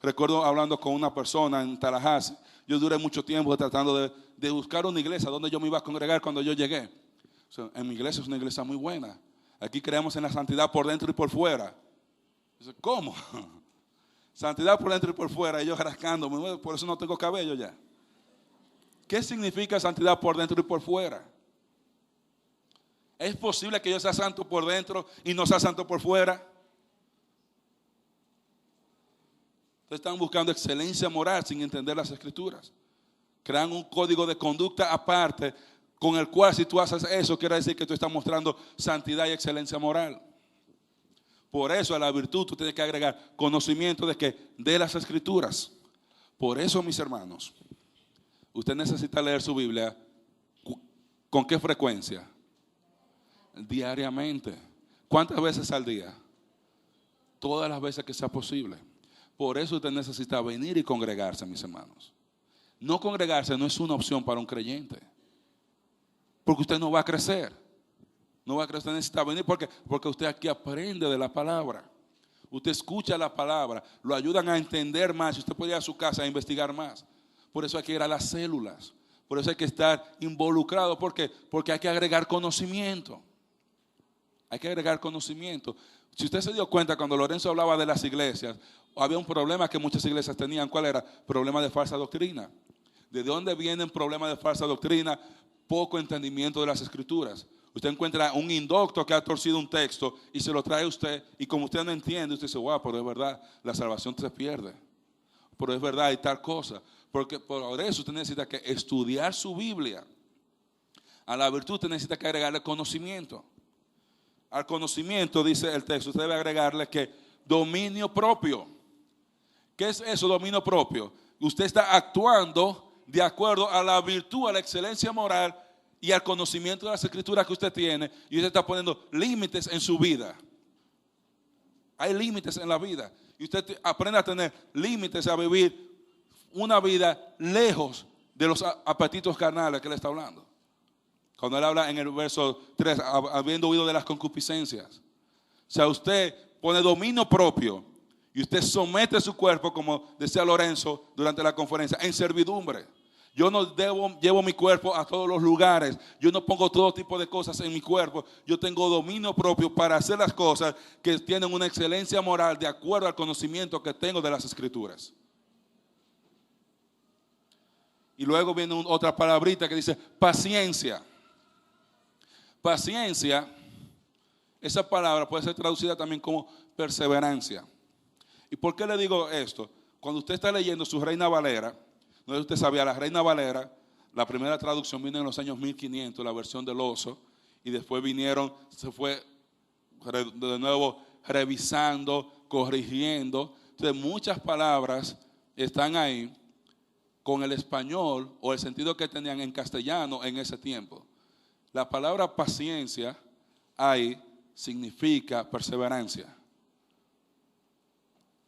Recuerdo hablando con una persona en Tallahassee. Yo duré mucho tiempo tratando de buscar una iglesia donde yo me iba a congregar cuando yo llegué. O sea, en mi iglesia es una iglesia muy buena. Aquí creemos en la santidad por dentro y por fuera. ¿Cómo? Santidad por dentro y por fuera. Y yo rascándome, por eso no tengo cabello ya. ¿Qué significa santidad por dentro y por fuera? ¿Es posible que yo sea santo por dentro y no sea santo por fuera? Ustedes están buscando excelencia moral sin entender las Escrituras. Crean un código de conducta aparte con el cual si tú haces eso, quiere decir que tú estás mostrando santidad y excelencia moral. Por eso a la virtud tú tienes que agregar conocimiento de que de las Escrituras. Por eso, mis hermanos, usted necesita leer su Biblia. ¿Con qué frecuencia? Diariamente. ¿Cuántas veces al día? Todas las veces que sea posible. Por eso usted necesita venir y congregarse, mis hermanos. No congregarse no es una opción para un creyente. Porque usted no va a crecer. No va a crecer, usted necesita venir porque usted aquí aprende de la palabra. Usted escucha la palabra, lo ayudan a entender más. Usted puede ir a su casa a investigar más. Por eso hay que ir a las células. Por eso hay que estar involucrado. ¿Por qué? Porque hay que agregar conocimiento. Hay que agregar conocimiento. Si usted se dio cuenta cuando Lorenzo hablaba de las iglesias, había un problema que muchas iglesias tenían. ¿Cuál era? Problema de falsa doctrina. ¿De dónde vienen problemas de falsa doctrina? Poco entendimiento de las Escrituras. Usted encuentra un indocto que ha torcido un texto y se lo trae a usted, y como usted no entiende, usted dice, wow, pero es verdad, la salvación se pierde. pero es verdad y tal cosa. Porque por eso usted necesita que estudiar su Biblia. A la virtud usted necesita que agregarle conocimiento. Al conocimiento, dice el texto, usted debe agregarle que dominio propio. ¿Qué es eso, dominio propio? Usted está actuando de acuerdo a la virtud, a la excelencia moral y al conocimiento de las escrituras que usted tiene, y usted está poniendo límites en su vida. Hay límites en la vida y usted aprende a tener límites, a vivir una vida lejos de los apetitos carnales que él está hablando. Cuando él habla en el verso 3, habiendo huido de las concupiscencias. O sea, usted pone dominio propio y usted somete su cuerpo, como decía Lorenzo durante la conferencia, en servidumbre. Yo no llevo mi cuerpo a todos los lugares. Yo no pongo todo tipo de cosas en mi cuerpo. Yo tengo dominio propio para hacer las cosas que tienen una excelencia moral de acuerdo al conocimiento que tengo de las Escrituras. Y luego viene otra palabrita que dice paciencia. Paciencia, esa palabra puede ser traducida también como perseverancia. ¿Y por qué le digo esto? Cuando usted está leyendo su Reina Valera, no sé si usted sabía, la Reina Valera, la primera traducción vino en los años 1500, la versión del oso, y después se fue de nuevo revisando, corrigiendo. Entonces muchas palabras están ahí con el español o el sentido que tenían en castellano en ese tiempo. La palabra paciencia ahí significa perseverancia.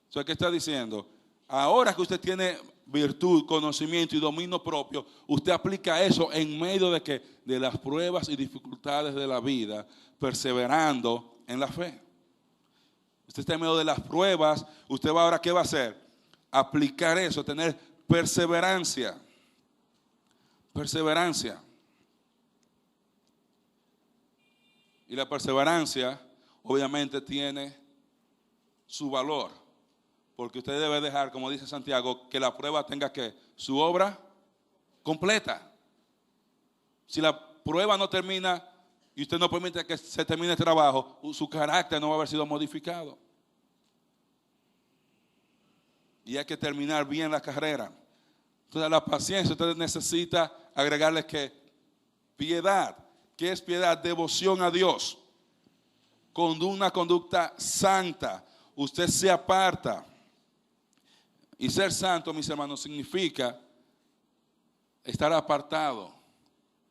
Entonces, ¿qué está diciendo? Ahora que usted tiene virtud, conocimiento y dominio propio, usted aplica eso en medio de que de las pruebas y dificultades de la vida, perseverando en la fe. Usted está en medio de las pruebas, usted va ahora, ¿qué va a hacer? Aplicar eso, tener perseverancia. Perseverancia. Y la perseverancia obviamente tiene su valor. Porque usted debe dejar, como dice Santiago, que la prueba tenga que su obra completa. Si la prueba no termina y usted no permite que se termine el trabajo, su carácter no va a haber sido modificado. Y hay que terminar bien la carrera. Entonces, la paciencia, usted necesita agregarle que piedad. ¿Qué es piedad? Devoción a Dios. Con una conducta santa. Usted se aparta. Y ser santo, mis hermanos, significa estar apartado,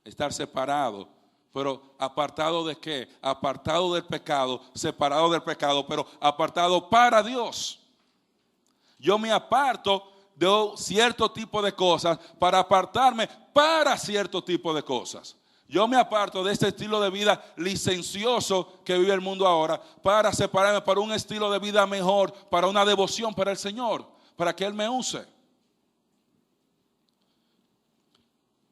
estar separado. Pero ¿apartado de qué? Apartado del pecado, separado del pecado, pero apartado para Dios. Yo me aparto de cierto tipo de cosas para apartarme para cierto tipo de cosas. Yo me aparto de este estilo de vida licencioso que vive el mundo ahora para separarme para un estilo de vida mejor, para una devoción para el Señor, para que Él me use.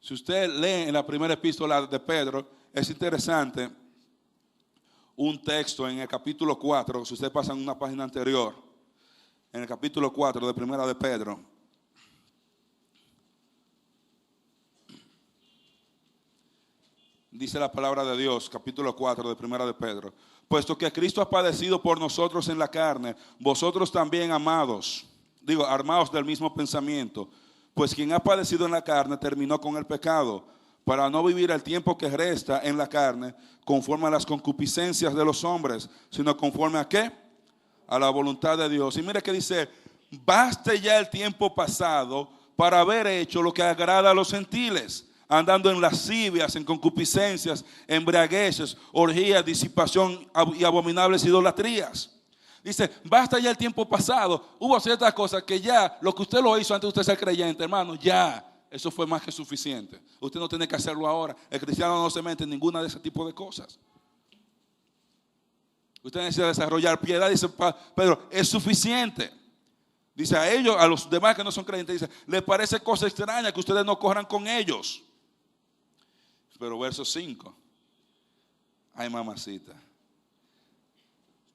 Si usted lee en la primera epístola de Pedro, es interesante un texto en el capítulo 4, si usted pasa en una página anterior, en el capítulo 4 de primera de Pedro. Dice la palabra de Dios, capítulo 4 de primera de Pedro. Puesto que Cristo ha padecido por nosotros en la carne, vosotros también, amados, armados del mismo pensamiento, pues quien ha padecido en la carne terminó con el pecado, para no vivir el tiempo que resta en la carne conforme a las concupiscencias de los hombres, sino conforme a ¿qué? A la voluntad de Dios. Y mire que dice, baste ya el tiempo pasado para haber hecho lo que agrada a los gentiles, andando en lascivias, en concupiscencias, embriagueces, orgías, disipación y abominables idolatrías. Dice, basta ya el tiempo pasado. Hubo ciertas cosas que ya, lo que usted lo hizo antes de usted ser creyente, hermano, ya, eso fue más que suficiente. Usted no tiene que hacerlo ahora. El cristiano no se mete en ninguna de ese tipo de cosas. Usted necesita desarrollar piedad, dice Pedro, es suficiente. Dice a ellos, a los demás que no son creyentes, dice, les parece cosa extraña que ustedes no corran con ellos. Pero verso 5, ay mamacita.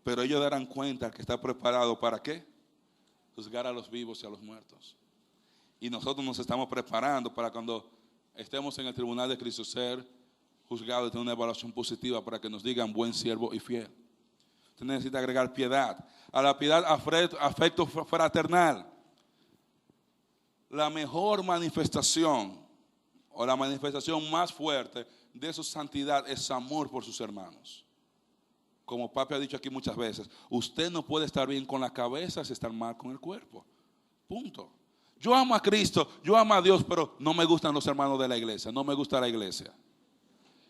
Pero ellos darán cuenta que está preparado ¿para qué? Juzgar a los vivos y a los muertos. Y nosotros nos estamos preparando para cuando estemos en el tribunal de Cristo ser juzgados y tener una evaluación positiva para que nos digan buen siervo y fiel. Usted necesita agregar piedad. A la piedad afecto fraternal. la mejor manifestación o la manifestación más fuerte de su santidad es amor por sus hermanos. Como papi ha dicho aquí muchas veces, usted no puede estar bien con la cabeza si está mal con el cuerpo. Punto. Yo amo a Cristo, yo amo a Dios, pero no me gustan los hermanos de la iglesia, no me gusta la iglesia.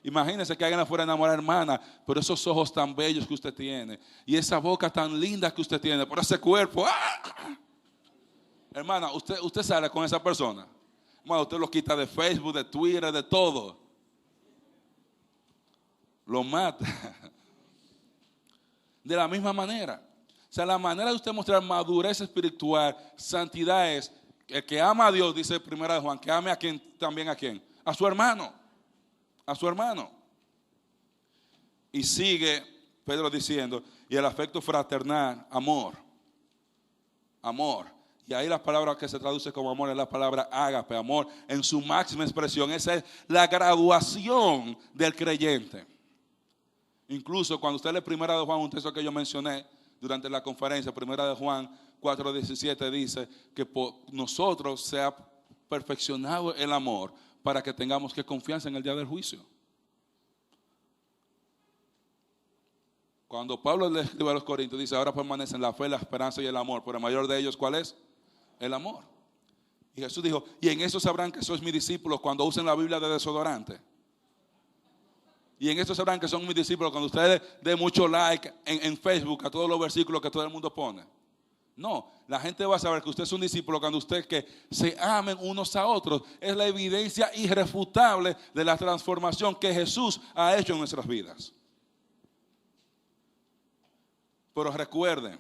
Imagínense que alguien afuera enamorada, hermana, pero esos ojos tan bellos que usted tiene y esa boca tan linda que usted tiene, por ese cuerpo, ¡ah! Hermana, usted sale con esa persona. Hermana, usted lo quita de Facebook, de Twitter, de todo. Lo mata. De la misma manera. O sea, la manera de usted mostrar madurez espiritual, santidad es, el que ama a Dios, dice primera de Juan, que ame a quien, también a quién, a su hermano. A su hermano. Y sigue Pedro diciendo, y el afecto fraternal, amor. Amor. Y ahí la palabra que se traduce como amor es la palabra ágape, amor en su máxima expresión. Esa es la graduación del creyente. Incluso cuando usted lee primera de Juan, un texto que yo mencioné durante la conferencia, primera de Juan 4:17 dice que por nosotros se ha perfeccionado el amor para que tengamos que confianza en el día del juicio. Cuando Pablo le escribe a los Corintios, dice, ahora permanecen la fe, la esperanza y el amor, pero el mayor de ellos, ¿cuál es? El amor. Y Jesús dijo, y en eso sabrán que sois mis discípulos cuando usen la Biblia de desodorante. Y en eso sabrán que son mis discípulos cuando ustedes den mucho like en Facebook a todos los versículos que todo el mundo pone. No, la gente va a saber que usted es un discípulo cuando usted que se amen unos a otros. Es la evidencia irrefutable de la transformación que Jesús ha hecho en nuestras vidas. Pero recuerden,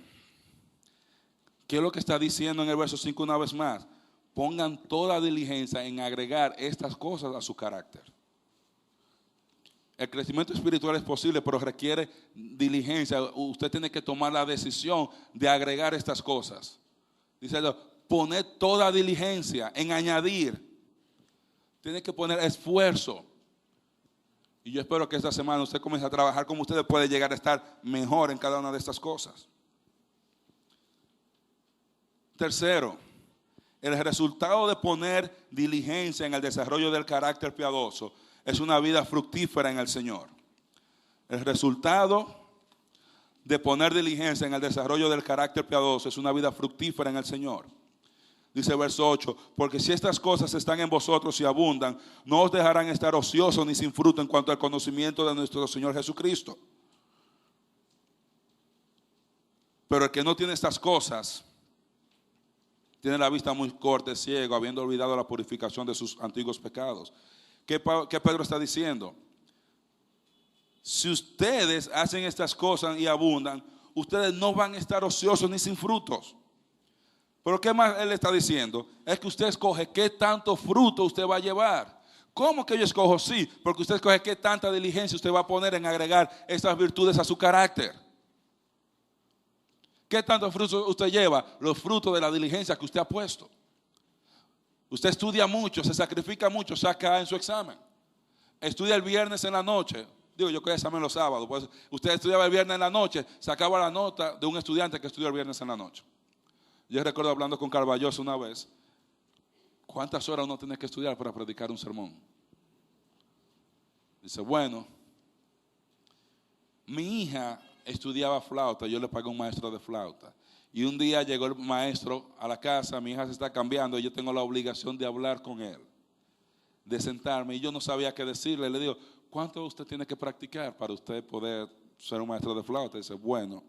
¿qué es lo que está diciendo en el verso 5 una vez más? Pongan toda diligencia en agregar estas cosas a su carácter. El crecimiento espiritual es posible, pero requiere diligencia. Usted tiene que tomar la decisión de agregar estas cosas. Dice, poner toda diligencia en añadir. Tiene que poner esfuerzo. Y yo espero que esta semana usted comience a trabajar como usted puede llegar a estar mejor en cada una de estas cosas. Tercero, el resultado de poner diligencia en el desarrollo del carácter piadoso es una vida fructífera en el Señor. El resultado de poner diligencia en el desarrollo del carácter piadoso es una vida fructífera en el Señor. Dice verso 8, porque si estas cosas están en vosotros y abundan, no os dejarán estar ociosos ni sin fruto en cuanto al conocimiento de nuestro Señor Jesucristo. Pero el que no tiene estas cosas, tiene la vista muy corta, es ciego, habiendo olvidado la purificación de sus antiguos pecados. ¿Qué Pedro está diciendo? Si ustedes hacen estas cosas y abundan, ustedes no van a estar ociosos ni sin frutos. Pero ¿qué más él está diciendo? Es que usted escoge qué tanto fruto usted va a llevar. ¿Cómo que yo escojo? Sí, porque usted escoge qué tanta diligencia usted va a poner en agregar estas virtudes a su carácter. ¿Qué tanto fruto usted lleva? Los frutos de la diligencia que usted ha puesto. Usted estudia mucho, se sacrifica mucho, saca A en su examen. Estudia el viernes en la noche. Digo, yo que examen los sábados. Pues usted estudiaba el viernes en la noche, sacaba la nota de un estudiante que estudió el viernes en la noche. Yo recuerdo hablando con Carballoso una vez, ¿cuántas horas uno tiene que estudiar para predicar un sermón? Dice, bueno, mi hija estudiaba flauta, yo le pagué un maestro de flauta. Y un día llegó el maestro a la casa, mi hija se está cambiando y yo tengo la obligación de hablar con él, de sentarme. Y yo no sabía qué decirle. Le digo, ¿cuánto usted tiene que practicar para usted poder ser un maestro de flauta? Dice, bueno,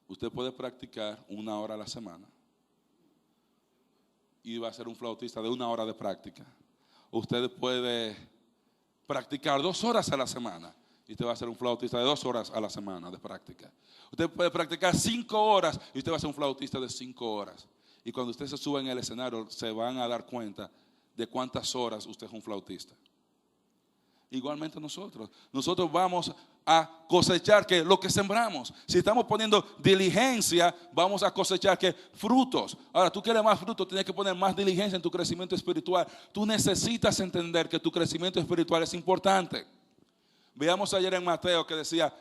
usted puede practicar 1 hora a la semana y va a ser un flautista de 1 hora de práctica. Usted puede practicar 2 horas a la semana y usted va a ser un flautista de 2 horas a la semana de práctica. Usted puede practicar 5 horas y usted va a ser un flautista de 5 horas. Y cuando usted se sube en el escenario se van a dar cuenta de cuántas horas usted es un flautista. Igualmente nosotros vamos a cosechar que lo que sembramos. Si estamos poniendo diligencia, vamos a cosechar que frutos. Ahora, tú quieres más frutos, tienes que poner más diligencia en tu crecimiento espiritual. Tú necesitas entender que tu crecimiento espiritual es importante. Veamos ayer en Mateo que decía,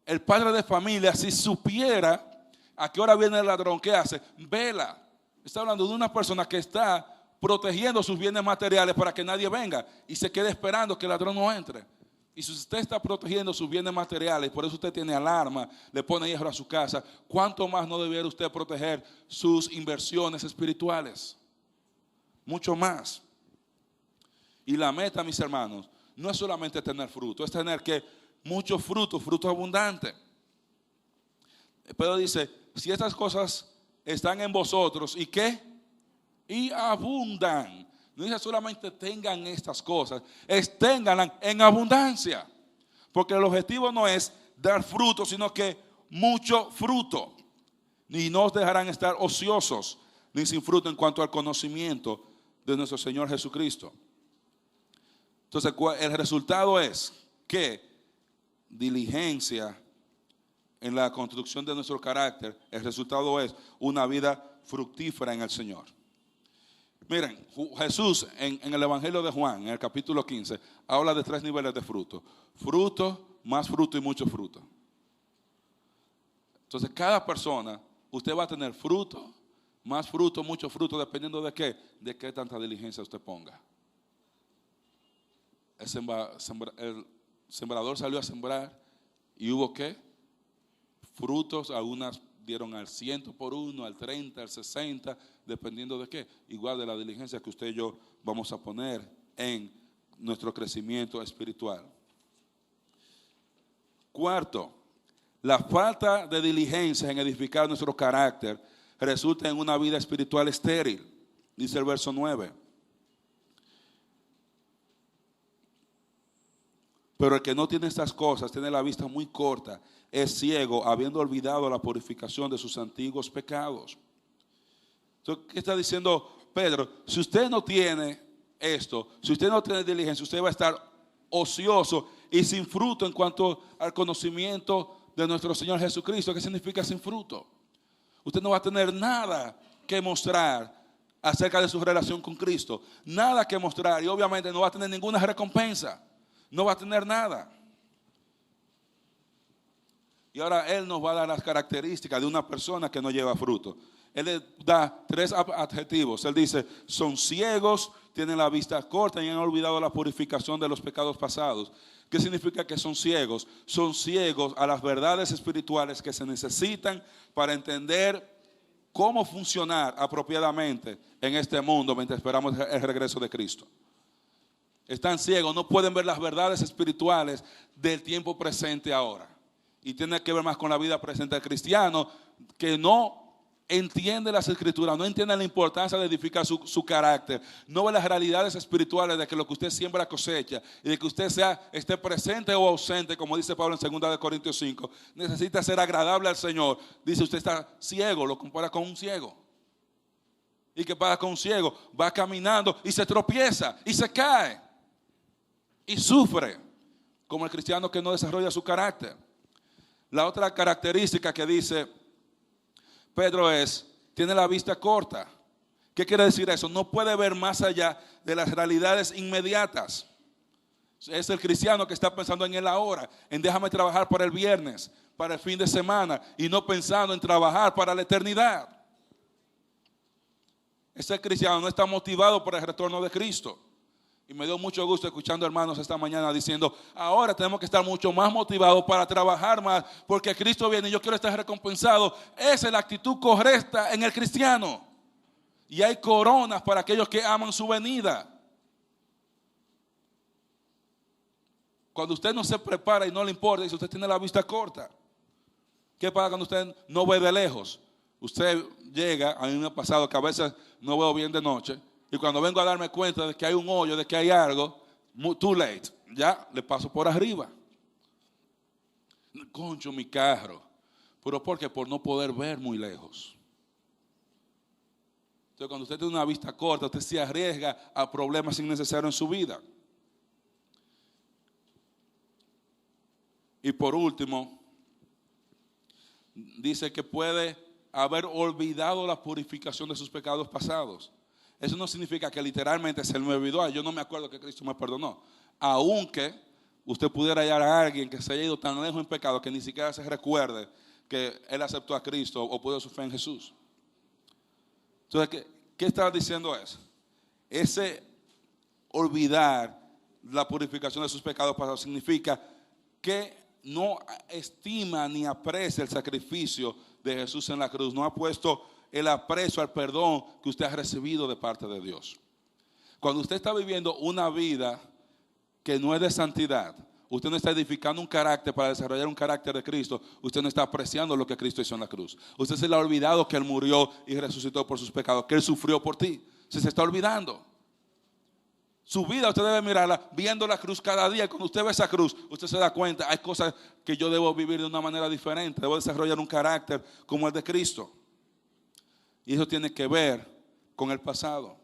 el padre de familia, si supiera a qué hora viene el ladrón, ¿qué hace? Vela. Está hablando de una persona que está protegiendo sus bienes materiales para que nadie venga y se quede esperando que el ladrón no entre. Y si usted está protegiendo sus bienes materiales, por eso usted tiene alarma, le pone hierro a su casa, ¿cuánto más no debiera usted proteger sus inversiones espirituales? Mucho más. Y la meta, mis hermanos, no es solamente tener fruto, es tener que mucho fruto, fruto abundante. Pedro dice, si estas cosas están en vosotros, ¿y qué? Y abundan. No dice solamente tengan estas cosas, es ténganlas en abundancia. Porque el objetivo no es dar fruto, sino que mucho fruto. Ni no os dejarán estar ociosos, ni sin fruto en cuanto al conocimiento de nuestro Señor Jesucristo. Entonces, el resultado es que diligencia en la construcción de nuestro carácter, el resultado es una vida fructífera en el Señor. Miren, Jesús en el Evangelio de Juan, en el capítulo 15, habla de 3 niveles de fruto. Fruto, más fruto y mucho fruto. Entonces, cada persona, usted va a tener fruto, más fruto, mucho fruto, dependiendo de qué, de qué tanta diligencia usted ponga. El sembrador salió a sembrar y hubo ¿qué? Frutos, algunas dieron al 100 por uno, al 30, al 60, dependiendo de qué. Igual de la diligencia que usted y yo vamos a poner en nuestro crecimiento espiritual. Cuarto, la falta de diligencia en edificar nuestro carácter resulta en una vida espiritual estéril, dice el verso 9. Pero el que no tiene estas cosas tiene la vista muy corta, es ciego, habiendo olvidado la purificación de sus antiguos pecados. Entonces, ¿qué está diciendo Pedro? Si usted no tiene esto, si usted no tiene diligencia, usted va a estar ocioso y sin fruto en cuanto al conocimiento de nuestro Señor Jesucristo. ¿Qué significa sin fruto? Usted no va a tener nada que mostrar acerca de su relación con Cristo. Nada que mostrar y obviamente no va a tener ninguna recompensa. No va a tener nada. Y ahora Él nos va a dar las características de una persona que no lleva fruto. Él le da 3 adjetivos. Él dice, son ciegos, tienen la vista corta y han olvidado la purificación de los pecados pasados. ¿Qué significa que son ciegos? Son ciegos a las verdades espirituales que se necesitan para entender cómo funcionar apropiadamente en este mundo mientras esperamos el regreso de Cristo. Están ciegos, no pueden ver las verdades espirituales del tiempo presente ahora. Y tiene que ver más con la vida presente del cristiano, que no entiende las escrituras, no entiende la importancia de edificar su carácter, no ve las realidades espirituales de que lo que usted siembra cosecha, y de que usted esté presente o ausente, como dice Pablo en 2 Corintios 5, necesita ser agradable al Señor. Dice, usted está ciego, lo compara con un ciego. ¿Y qué pasa con un ciego? Va caminando y se tropieza y se cae. Y sufre, como el cristiano que no desarrolla su carácter. La otra característica que dice Pedro tiene la vista corta. ¿Qué quiere decir eso? No puede ver más allá de las realidades inmediatas. Es el cristiano que está pensando en el ahora, en déjame trabajar para el viernes, para el fin de semana, y no pensando en trabajar para la eternidad. Ese cristiano no está motivado por el retorno de Cristo. Y me dio mucho gusto escuchando hermanos esta mañana diciendo, ahora tenemos que estar mucho más motivados para trabajar más, porque Cristo viene y yo quiero estar recompensado. Esa es la actitud correcta en el cristiano. Y hay coronas para aquellos que aman su venida. Cuando usted no se prepara y no le importa, dice, usted tiene la vista corta. ¿Qué pasa cuando usted no ve de lejos? Usted llega, a mí me ha pasado que a veces no veo bien de noche, y cuando vengo a darme cuenta de que hay un hoyo, de que hay algo, too late, ya le paso por arriba. Concho, mi carro. ¿Pero por qué? Por no poder ver muy lejos. Entonces, cuando usted tiene una vista corta, usted se arriesga a problemas innecesarios en su vida. Y por último, dice que puede haber olvidado la purificación de sus pecados pasados. Eso no significa que literalmente se me olvidó, yo no me acuerdo que Cristo me perdonó. Aunque usted pudiera hallar a alguien que se haya ido tan lejos en pecado que ni siquiera se recuerde que él aceptó a Cristo o puso su fe en Jesús. Entonces, ¿qué está diciendo eso? Ese olvidar la purificación de sus pecados pasados significa que no estima ni aprecia el sacrificio de Jesús en la cruz. No ha puesto el aprecio al perdón que usted ha recibido de parte de Dios. Cuando usted está viviendo una vida que no es de santidad, usted no está edificando un carácter para desarrollar un carácter de Cristo, usted no está apreciando lo que Cristo hizo en la cruz. Usted se le ha olvidado que Él murió y resucitó por sus pecados, que Él sufrió por ti. Se está olvidando. Su vida usted debe mirarla viendo la cruz cada día. Cuando usted ve esa cruz, usted se da cuenta, hay cosas que yo debo vivir de una manera diferente. Debo desarrollar un carácter como el de Cristo. Y eso tiene que ver con el pasado.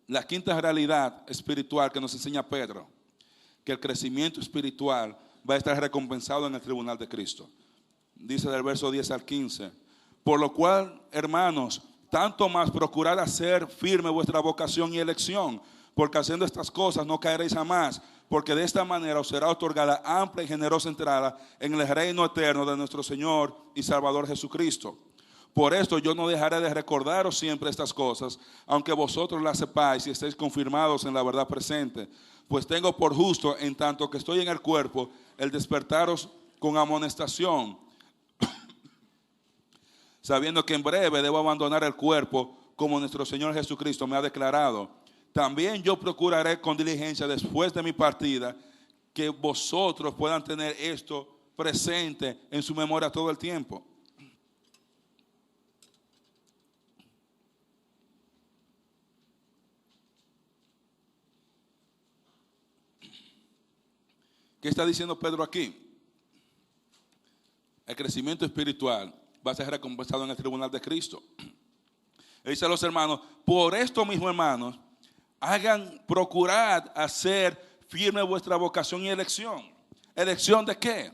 La quinta realidad espiritual que nos enseña Pedro, que el crecimiento espiritual va a estar recompensado en el tribunal de Cristo. Dice del verso 10 al 15, por lo cual, hermanos, tanto más procurad hacer firme vuestra vocación y elección, porque haciendo estas cosas no caeréis jamás, porque de esta manera os será otorgada amplia y generosa entrada en el reino eterno de nuestro Señor y Salvador Jesucristo. Por esto yo no dejaré de recordaros siempre estas cosas, aunque vosotros las sepáis y estéis confirmados en la verdad presente, pues tengo por justo, en tanto que estoy en el cuerpo, el despertaros con amonestación, sabiendo que en breve debo abandonar el cuerpo, como nuestro Señor Jesucristo me ha declarado. También yo procuraré con diligencia después de mi partida, que vosotros puedan tener esto presente en su memoria todo el tiempo. ¿Qué está diciendo Pedro aquí? El crecimiento espiritual va a ser recompensado en el tribunal de Cristo. Él dice a los hermanos, por esto mismo, hermanos, procurad hacer firme vuestra vocación y elección. ¿Elección de qué?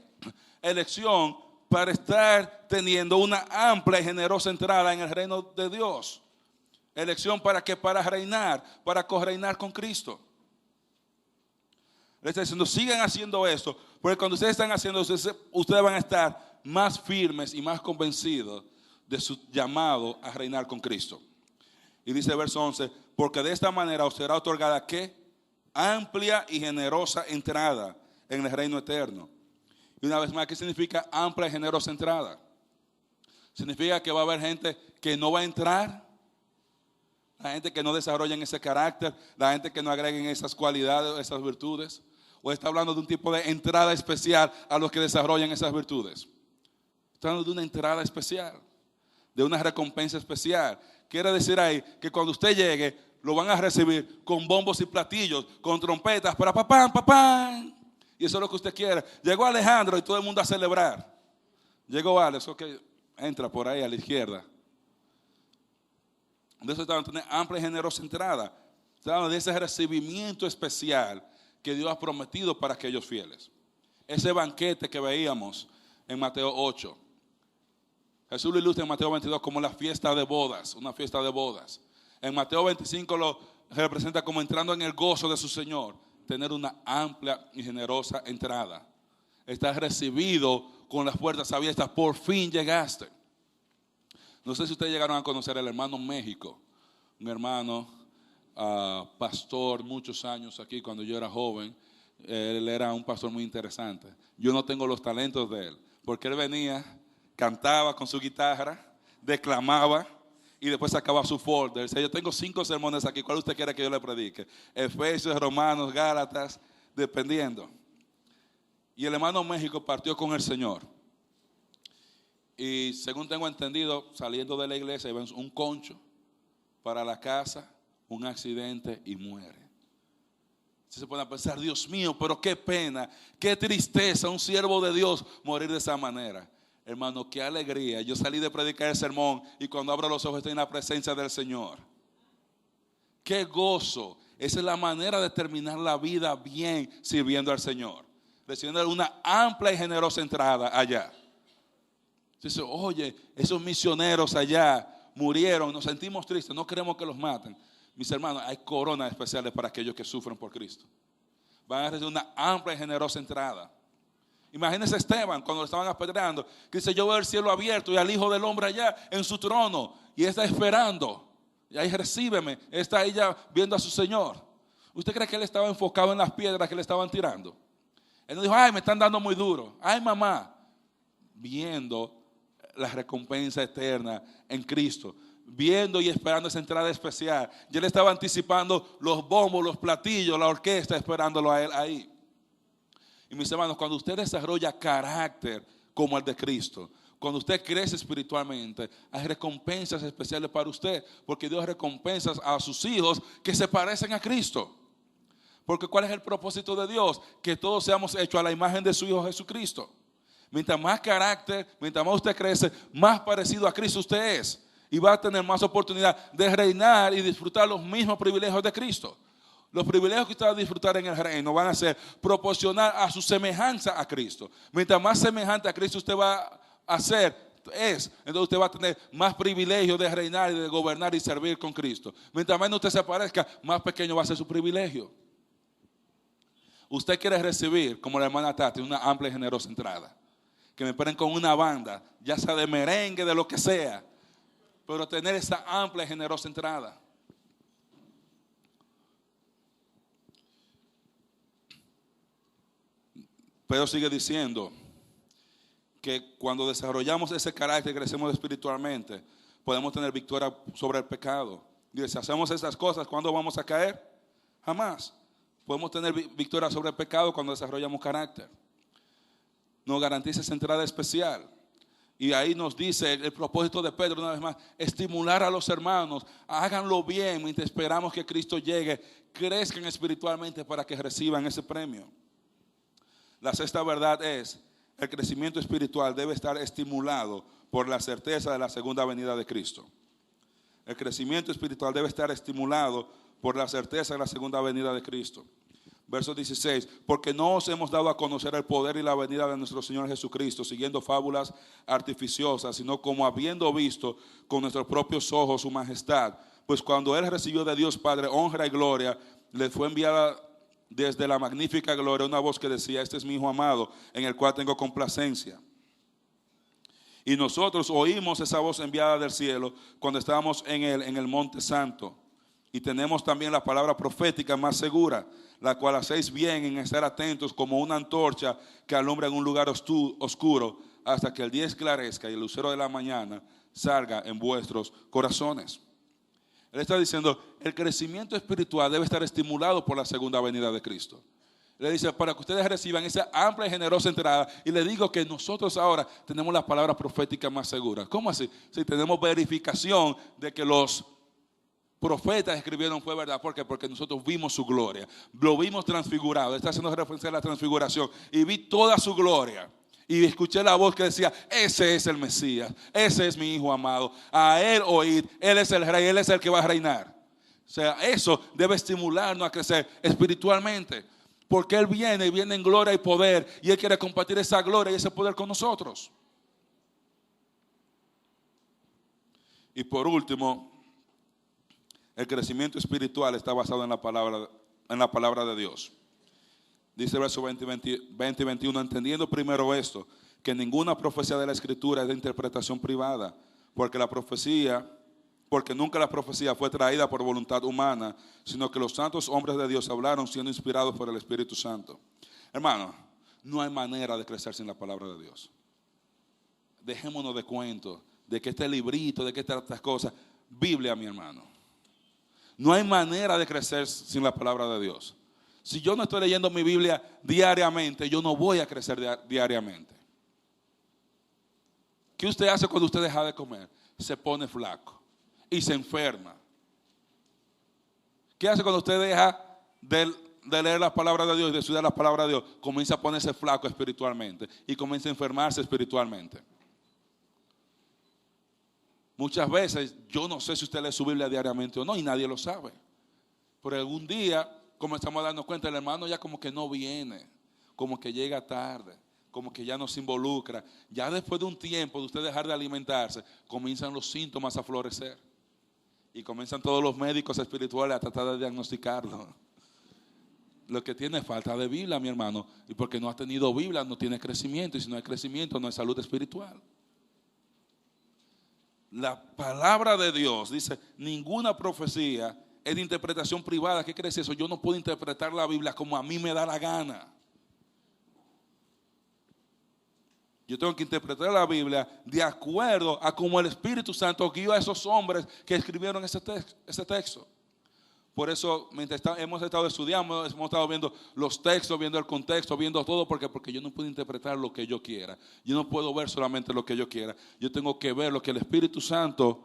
Elección para estar teniendo una amplia y generosa entrada en el reino de Dios. Elección para qué? Para reinar, para correinar con Cristo. Le está diciendo, sigan haciendo esto, porque cuando ustedes están haciendo eso, ustedes van a estar más firmes y más convencidos de su llamado a reinar con Cristo. Y dice el verso 11, porque de esta manera os será otorgada ¿qué? Amplia y generosa entrada en el reino eterno. Y una vez más, ¿qué significa amplia y generosa entrada? Significa que va a haber gente que no va a entrar, la gente que no desarrolla ese carácter, la gente que no agreguen esas cualidades, esas virtudes. O está hablando de un tipo de entrada especial a los que desarrollan esas virtudes. Está hablando de una entrada especial, de una recompensa especial. Quiere decir ahí que cuando usted llegue, lo van a recibir con bombos y platillos, con trompetas, para papán, papán. Y eso es lo que usted quiere. Llegó Alejandro y todo el mundo a celebrar. Llegó Alex, ok, entra por ahí a la izquierda. De eso está hablando de tener amplia y generosa entrada. Está hablando de ese recibimiento especial que Dios ha prometido para aquellos fieles. Ese banquete que veíamos en Mateo 8. Jesús lo ilustra en Mateo 22 como la fiesta de bodas, una fiesta de bodas. En Mateo 25 lo representa como entrando en el gozo de su Señor, tener una amplia y generosa entrada. Estar recibido con las puertas abiertas, por fin llegaste. No sé si ustedes llegaron a conocer al hermano México, un hermano pastor muchos años aquí cuando yo era joven. Él era un pastor muy interesante. Yo no tengo los talentos de él, porque él venía, cantaba con su guitarra, declamaba y después sacaba su folder. Decía, yo tengo 5 sermones aquí, ¿cuál usted quiere que yo le predique? Efesios, Romanos, Gálatas, dependiendo. Y el hermano México partió con el Señor. Y según tengo entendido, saliendo de la iglesia, iba un concho para la casa, un accidente y muere. Se pone a pensar, Dios mío, pero qué pena, qué tristeza, un siervo de Dios morir de esa manera. Hermano, qué alegría. Yo salí de predicar el sermón y cuando abro los ojos estoy en la presencia del Señor. Qué gozo. Esa es la manera de terminar la vida bien sirviendo al Señor. Recibiendo una amplia y generosa entrada allá. Dice, oye, esos misioneros allá murieron, nos sentimos tristes, no queremos que los maten. Mis hermanos, hay coronas especiales para aquellos que sufren por Cristo. Van a recibir una amplia y generosa entrada. Imagínense Esteban cuando lo estaban apedreando, que dice, yo veo el cielo abierto y al Hijo del Hombre allá en su trono, y está esperando, y ahí recíbeme, está ella viendo a su Señor. ¿Usted cree que él estaba enfocado en las piedras que le estaban tirando? Él no dijo, ay, me están dando muy duro, ay mamá, viendo la recompensa eterna en Cristo, viendo y esperando esa entrada especial. Ya le estaba anticipando los bombos, los platillos, la orquesta, esperándolo a él ahí. Y mis hermanos, cuando usted desarrolla carácter como el de Cristo, cuando usted crece espiritualmente, hay recompensas especiales para usted, porque Dios recompensa a sus hijos que se parecen a Cristo. Porque ¿cuál es el propósito de Dios? Que todos seamos hechos a la imagen de su Hijo Jesucristo. Mientras más carácter, mientras más usted crece, más parecido a Cristo usted es. Y va a tener más oportunidad de reinar y disfrutar los mismos privilegios de Cristo. Los privilegios que usted va a disfrutar en el reino van a ser proporcional a su semejanza a Cristo. Mientras más semejante a Cristo usted va a ser, entonces usted va a tener más privilegio de reinar y de gobernar y servir con Cristo. Mientras menos usted se parezca, más pequeño va a ser su privilegio. Usted quiere recibir, como la hermana Tati, una amplia y generosa entrada. Que me esperen con una banda, ya sea de merengue, de lo que sea, pero tener esa amplia y generosa entrada. Pedro sigue diciendo que cuando desarrollamos ese carácter y crecemos espiritualmente, podemos tener victoria sobre el pecado. Dice, si hacemos esas cosas, ¿cuándo vamos a caer? Jamás. Podemos tener victoria sobre el pecado cuando desarrollamos carácter. Nos garantiza esa entrada especial. Y ahí nos dice el propósito de Pedro una vez más, estimular a los hermanos, háganlo bien mientras esperamos que Cristo llegue, crezcan espiritualmente para que reciban ese premio. La sexta verdad es, el crecimiento espiritual debe estar estimulado por la certeza de la segunda venida de Cristo. El crecimiento espiritual debe estar estimulado por la certeza de la segunda venida de Cristo. Verso 16, porque no os hemos dado a conocer el poder y la venida de nuestro Señor Jesucristo, siguiendo fábulas artificiosas, sino como habiendo visto con nuestros propios ojos su majestad. Pues cuando Él recibió de Dios Padre honra y gloria, le fue enviada desde la magnífica gloria una voz que decía, este es mi Hijo amado, en el cual tengo complacencia. Y nosotros oímos esa voz enviada del cielo cuando estábamos en el Monte Santo. Y tenemos también la palabra profética más segura, la cual hacéis bien en estar atentos como una antorcha que alumbra en un lugar oscuro hasta que el día esclarezca y el lucero de la mañana salga en vuestros corazones. Él está diciendo, el crecimiento espiritual debe estar estimulado por la segunda venida de Cristo. Le dice, para que ustedes reciban esa amplia y generosa entrada. Y le digo que nosotros ahora tenemos la palabra profética más segura. ¿Cómo así? Si tenemos verificación de que los profetas escribieron fue verdad. ¿Por qué? Porque nosotros vimos su gloria. Lo vimos transfigurado. Está haciendo referencia a la transfiguración. Y vi toda su gloria. Y escuché la voz que decía, ese es el Mesías. Ese es mi Hijo amado. A Él oíd. Él es el Rey. Él es el que va a reinar. O sea, eso debe estimularnos a crecer espiritualmente. Porque Él viene en gloria y poder. Y Él quiere compartir esa gloria y ese poder con nosotros. Y por último, el crecimiento espiritual está basado en la palabra de Dios. Dice el verso 20 y 21, entendiendo primero esto, que ninguna profecía de la Escritura es de interpretación privada, porque nunca la profecía fue traída por voluntad humana, sino que los santos hombres de Dios hablaron siendo inspirados por el Espíritu Santo. Hermano, no hay manera de crecer sin la palabra de Dios. Dejémonos de cuentos, de que este librito, de que estas cosas, Biblia, mi hermano. No hay manera de crecer sin la palabra de Dios. Si yo no estoy leyendo mi Biblia diariamente, yo no voy a crecer diariamente. ¿Qué usted hace cuando usted deja de comer? Se pone flaco y se enferma. ¿Qué hace cuando usted deja de leer la palabra de Dios y de estudiar la palabra de Dios? Comienza a ponerse flaco espiritualmente y comienza a enfermarse espiritualmente. Muchas veces yo no sé si usted lee su Biblia diariamente o no y nadie lo sabe. Pero algún día, como estamos dando cuenta, el hermano ya como que no viene, como que llega tarde, como que ya no se involucra. Ya después de un tiempo de usted dejar de alimentarse, comienzan los síntomas a florecer. Y comienzan todos los médicos espirituales a tratar de diagnosticarlo. lo que tiene es falta de Biblia, mi hermano. Y porque no ha tenido Biblia, no tiene crecimiento. Y si no hay crecimiento, no hay salud espiritual. La palabra de Dios dice, ninguna profecía es de interpretación privada. ¿Qué quiere decir eso? Yo no puedo interpretar la Biblia como a mí me da la gana. Yo tengo que interpretar la Biblia de acuerdo a cómo el Espíritu Santo guió a esos hombres que escribieron ese texto. Por eso, mientras hemos estado estudiando, hemos estado viendo los textos, viendo el contexto, viendo todo, porque yo no puedo interpretar lo que yo quiera. Yo no puedo ver solamente lo que yo quiera. Yo tengo que ver lo que el Espíritu Santo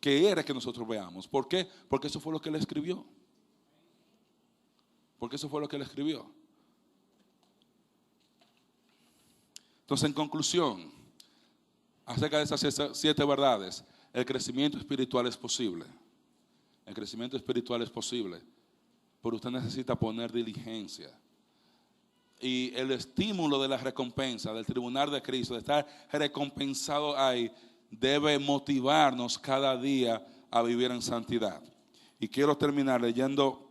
quiere que nosotros veamos. ¿Por qué? Porque eso fue lo que Él escribió. Porque eso fue lo que Él escribió. Entonces, en conclusión, acerca de esas 7 verdades, el crecimiento espiritual es posible. El crecimiento espiritual es posible, pero usted necesita poner diligencia. Y el estímulo de la recompensa del tribunal de Cristo, de estar recompensado ahí, debe motivarnos cada día a vivir en santidad. Y quiero terminar leyendo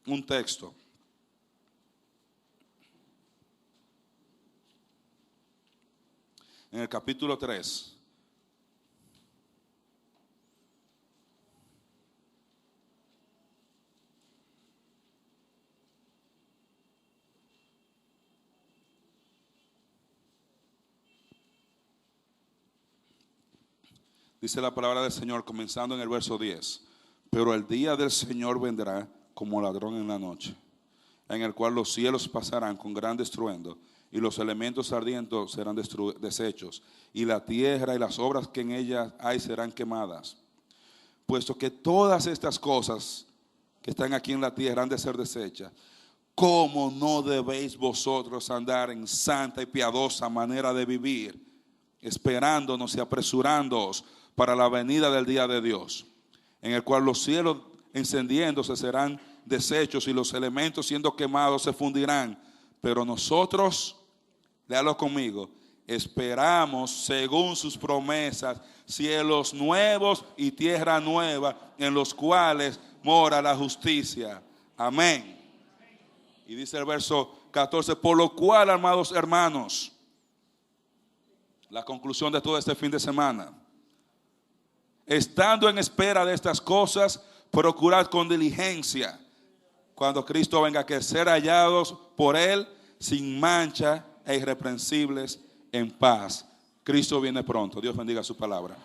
un texto. En el capítulo 3. Dice la palabra del Señor comenzando en el verso 10. Pero el día del Señor vendrá como ladrón en la noche, en el cual los cielos pasarán con gran estruendo, y los elementos ardientes serán deshechos, y la tierra y las obras que en ella hay serán quemadas. Puesto que todas estas cosas que están aquí en la tierra han de ser deshechas, ¿cómo no debéis vosotros andar en santa y piadosa manera de vivir, esperándonos y apresurándoos para la venida del día de Dios, en el cual los cielos encendiéndose serán deshechos y los elementos siendo quemados se fundirán? Pero nosotros, léalo conmigo, esperamos según sus promesas cielos nuevos y tierra nueva, en los cuales mora la justicia. Amén. Y dice el verso 14, por lo cual, amados hermanos, la conclusión de todo este fin de semana, estando en espera de estas cosas, procurad con diligencia, cuando Cristo venga, que ser hallados por Él sin mancha e irreprensibles en paz. Cristo viene pronto. Dios bendiga su palabra.